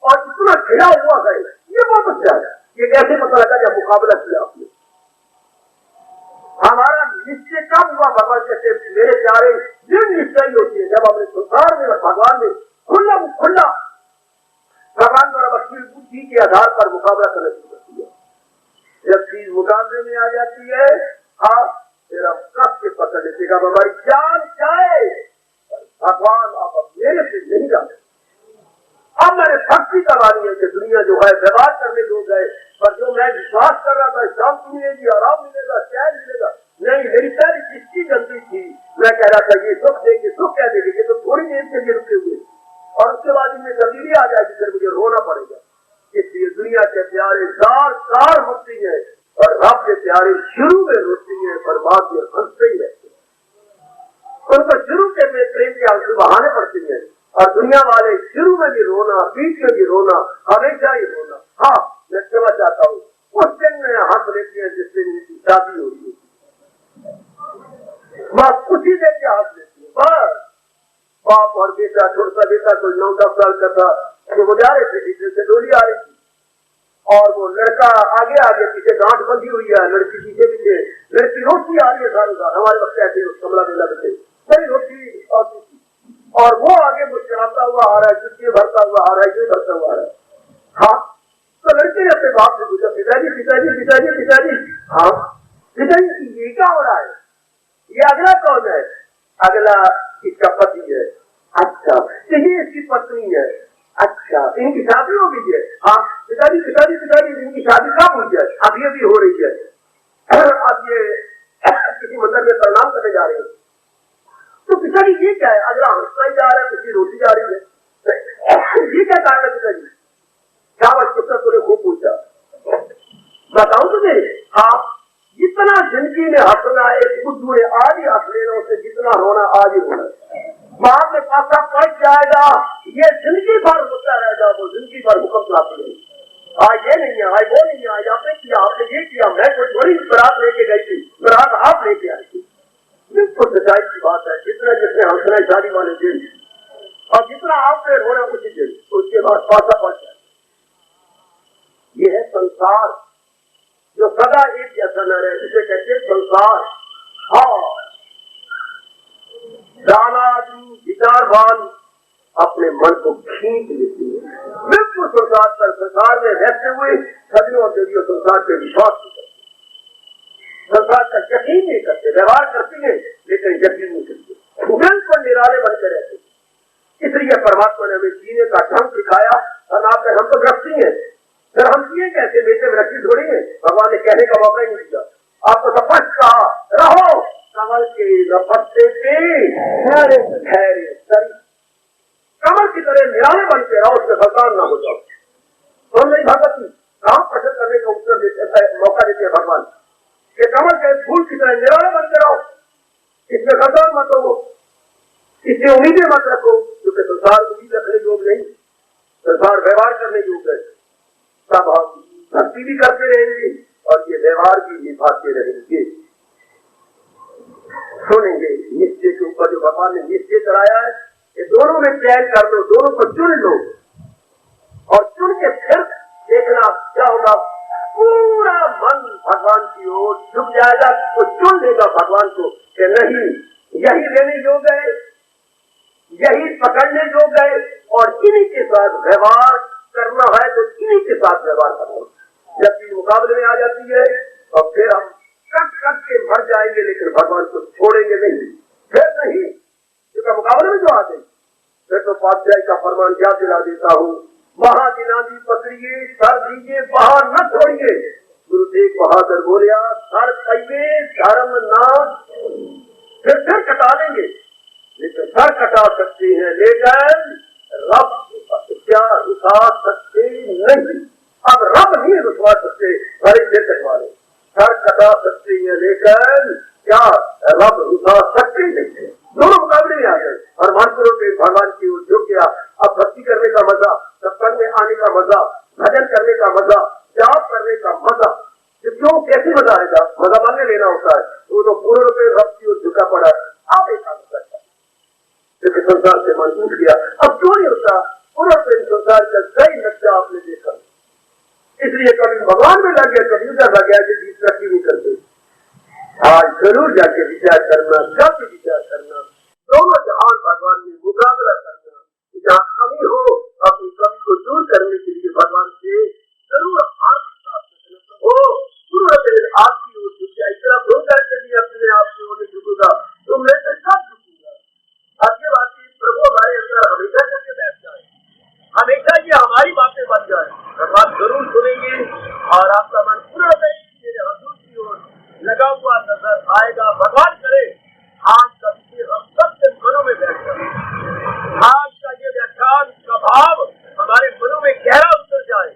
और इतना घिरा हुआ है ये बहुत अच्छा है। ये कैसे पता लगा जब मुकाबला किया आपने। हमारा निश्चय कब हुआ, भगवान कहते मेरे प्यारे दृढ़ निश्चय होती है जब अपने संसार में और भगवान में खुला भगवान द्वारा बख्शी बुद्धि के आधार पर मुकाबला करना शुरू करती है। जब चीज मुकाबले में आ जाती है हाँ फिर हम कब से पकड़ लेते हैं, हमारी जान जाए भगवान आप मेरे से नहीं जाते। अब मैंने भक्ति करवानी है कि दुनिया जो है व्यवहार करने लोग गए, पर जो मैं विश्वास कर रहा था शांति मिलेगी, आराम मिलेगा, चैन मिलेगा, नहीं मेरी सारी दृष्टि गलती थी। मैं कह रहा था ये सुख देंगे, सुख क्या देंगे, तो थोड़ी देर के लिए रुके हुए और उसके बाद इनमें तब्दीली आ जाएगी, फिर मुझे रोना पड़ेगा। इसलिए दुनिया के प्यारे जार होती है और रब के प्यारे शुरू में रोती है, पर बाद में हंसते ही रहते हैं। उनको शुरू के प्रेम के आंसू बहाने पड़ती है और दुनिया वाले शुरू में भी रोना, बीच में भी रोना, हमेशा ही रोना। हाँ मैं क्षमा चाहता हूँ, उस दिन में हंस लेती है जिस दिन इनकी शादी हो रही है, बस उसी दिन के हंस लेती है। बस बाप और बेटा, छोटा बेटा कोई 9-10 साल का था, वो जा रहे थे, पीछे से डोली आ रही थी और वो लड़का आगे आगे पीछे गांठ बंधी हुई है, लड़की पीछे पीछे, लड़की रोटी आ रही है सालों साल। हमारे वक्त ऐसे कमला मेला में बड़ी रोटी आती थी और वो आगे मुस्कुराता हुआ आ रहा है, चुटकी भरता हुआ आ रहा है, भरता हुआ आ रहा है। हाँ तो लड़के ने अपने बाप से पूछा पिताजी पिताजी पिताजी पिताजी, हाँ पिताजी ये क्या हो रहा है, ये अगला कौन है? अगला इसका पति है। अच्छा तो ये इसकी पत्नी है। अच्छा इनकी शादी हो गई है? हाँ पिताजी पिताजी पिताजी इनकी शादी कब हुई है? अभी अभी हो रही है। अब ये किसी मंदिर में प्रणाम करने जा रहे हैं। तो पिताजी ये क्या है? अगला हंसता ही जा रहा है, किसी रोटी जा रही है, ये क्या कारण है पिताजी? क्या बच्चा तूने खूब पूछा, बताऊं तुझे? हाँ जितना जिंदगी में हंसना एक बुद्धू ने आज ही हंस लेना, उसे जितना रोना आज ही होना, बाद में पासा पड़ जाएगा, ये जिंदगी भर होता रहेगा, वो जिंदगी भर हुक्म चलाती है। आज ये नहीं है, आज वो नहीं है, आज आपने किया, आपने ये किया, मैं कोई बड़ी बरात लेके गई थी, बरात आप लेके आई थी। बिल्कुल सच्चाई की बात है, जितना जिसने हंसना है शादी वाले दिन और जितना आपने रोना उसी दिन, उसके बाद पासा पड़ जाए। ये है संसार जो सदा एक जैसा न रहे, जिसे कहते हैं संसार। हाँ दानादि विचारवान अपने मन को खींच लेती है, बिल्कुल संसार में रहते हुए सदियों और देवियों संसार पे विश्वास नहीं करते, संसार का यकीन नहीं करते, व्यवहार करती है लेकिन यकीन नहीं करते, बिल्कुल निराले बनते रहते। इसलिए परमात्मा ने हमें जीने का ढंग सिखाया और आपने हम तो गृहस्थी है, फिर हम जिए कैसे? बेटे वृत्ति थोड़ी है, भगवान ने कहने का मौका ही नहीं दिया। आपको स्पष्ट कहा रहो कमल के लपटते कमल की तरह निराले बनते रहो, उसमें भगवान ना हो जाओ। तो नहीं भगवती काम प्रश्न करने का उत्तर देते मौका देते हैं भगवान कि कमल के फूल की तरह निराले बनते रहो, इसमें भगवान मत हो, इससे उम्मीदें मत रखो, क्योंकि संसार उम्मीद रखने योग्य नहीं, संसार व्यवहार करने योग्य है। तब हम भक्ति भी करते रहेंगे और ये व्यवहार भी निभाते रहेंगे। सुनेंगे निश्चय के ऊपर जो भगवान ने निश्चय कराया है, ये दोनों में चयन कर लो, दोनों को चुन लो और चुन के फिर देखना क्या होगा, पूरा मन भगवान की ओर झुक जाएगा, तो चुन लेगा भगवान को कि नहीं यही लेने योग्य है, यही पकड़ने योग्य है और इन्हीं के साथ व्यवहार करना है, तो इन्हीं के साथ व्यवहार करना। जब चीज मुकाबले में आ जाती है और फिर हम कट कट के मर जाएंगे, लेकिन भगवान को छोड़ेंगे नहीं, फिर नहीं तो पातशाही का फरमान क्या दिला देता हूँ, महादिनादी पकड़िए, सर दीजिए, बाहर न छोड़िए। गुरु तेग बहादुर बोलिया, सर कहिए धर्म ना, फिर सर कटा लेंगे, लेकिन सर कटा सकते हैं, लेकिन रब क्या रुसा सकते नहीं। अब रब नहीं रुसवा सकते, भले से कटवा ले। सर कटा सकते हैं, लेकिन क्या रब रुसा सकते नहीं। दोनों मुकाबले में आ गए और मानपुरों के भगवान की ओर झुक गया। अब भक्ति करने का मजा, सत्संग में आने का मजा, भजन करने का मजा, जाप करने का मजा, क्यों कैसे मजा आएगा? मजा मांगे लेना होता है। वो तो पूर्ण रूप में भक्ति और झुका पड़ा है। आप एक काम करता है, क्योंकि संसार से मन टूट गया। अब क्यों नहीं होता? पूर्ण रूप में संसार का सही नक्शा आपने देखा, इसलिए कभी भगवान में लग गया, कभी उधर लग गया कि तरक्की नहीं करते। आज जरूर जाके विचार करना, कब विचार करना, दोनों जहान भगवान में मुकाबला करना। जहाँ कमी हो, अपनी कमी को दूर करने के लिए भगवान से जरूर आर्थिक प्राप्त हो। आपकी ओर झुक जाए, इतना भूल करके भी अपने आप से होने झुकूंगा तो मैं तो कब झुकूंगा। अब ये बात प्रभु हमारे अंदर हमेशा करके बैठ जाए, हमेशा ये हमारी बातें बन जाए, भगवान जरूर सुनेंगे और आपका मन पूरा मेरे हजूर की ओर लगा हुआ नजर आएगा। भगवान करे आज का विषय हम सबके मनों में बैठ जाए, आज का ये व्याख्यान का भाव हमारे मनों में गहरा उतर जाए।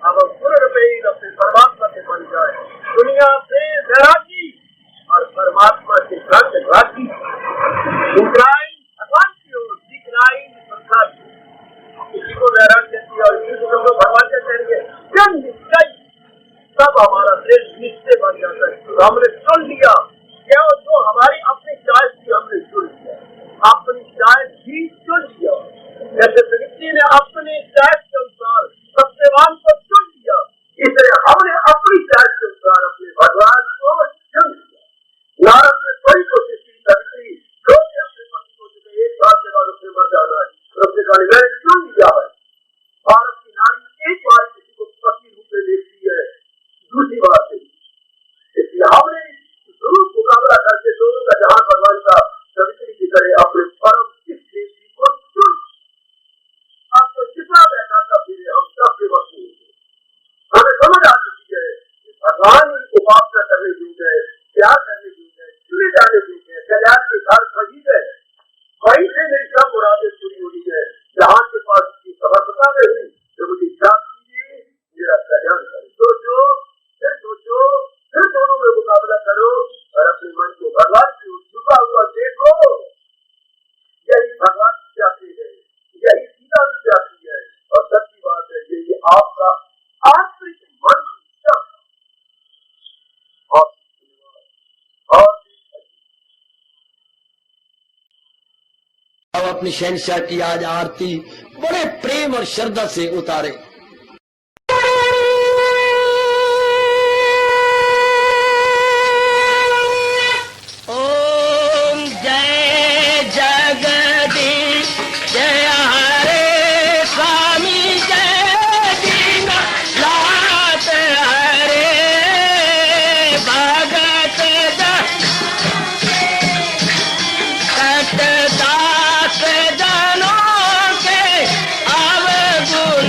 अब हम पूर्ण रूपे अपने परमात्मा से बन जाए, दुनिया से वैरागी और परमात्मा से रागी, भगवान की ओर संसार किसी को वैराग कहती है और किसी को भगवान क्या कहेंगे, जन निश्चय, तब हमारा दिल निश्चय बन जाता है। तो हमने सुन लिया क्या, जो हमारी अपनी चॉइस थी हमने चुन लिया, अपनी चॉइस ही चुन लिया। जैसे प्रकृति ने अपनी चॉइस के अनुसार सत्यवान को चुन लिया, इसलिए हमने अपनी चॉइस के अनुसार अपने भगवान को चुन लिया। नारद ने बड़ी कोशिश की, सवित्री जो भी अपने पति को चुने, एक साल के बाद उसने मर जाना है, तो उसने कहा मैंने चुन लिया है। भारत की नारी एक बार किसी को पति रूप में देखती है, दूसरी बात है, इसलिए हमने जरूर मुकाबला करके दोनों का जहां भगवान का सवित्री की तरह अपने परम देवी को चुन। आपको जितना बैठा था फिर हम सबके वक्त होंगे, हमें समझ आ चुकी है कि भगवान ही उपासना करने योग्य है, प्यार करने योग्य है, चुने जाने योग्य है, कल्याण के घर वही है, वहीं से मेरी सब मुरादें पूरी होनी है। जहां के पास की समर्थता नहीं तो मुझे इच्छा कीजिए मेरा कल्याण करे। सोचो फिर दोनों में मुकाबला करो और अपने मन को भगवान की ओर झुका हुआ देखो। यही भगवान की जाति है, यही सीता की जाति है और सच्ची बात है, यही आपका आंतरिक मन की इच्छा। और अब अपनी शहंशाह की आज आरती बड़े प्रेम और श्रद्धा से उतारे। दास जनों के अवगुण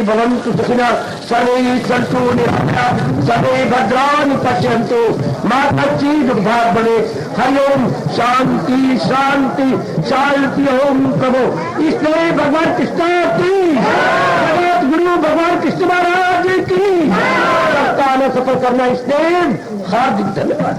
भवन्तु सुखिनः सर्वे सन्तु निरामयाः सर्वे भद्राणि पश्यन्तु मा कश्चित् दुर्भाग् भवेत्। हरि ओम शांति शांति शांति। ओम प्रभु इसलिए भगवान कृष्ण की जगत गुरु भगवान कृष्ण महाराज की सफल करना इसलिए हार्दिक धन्यवाद।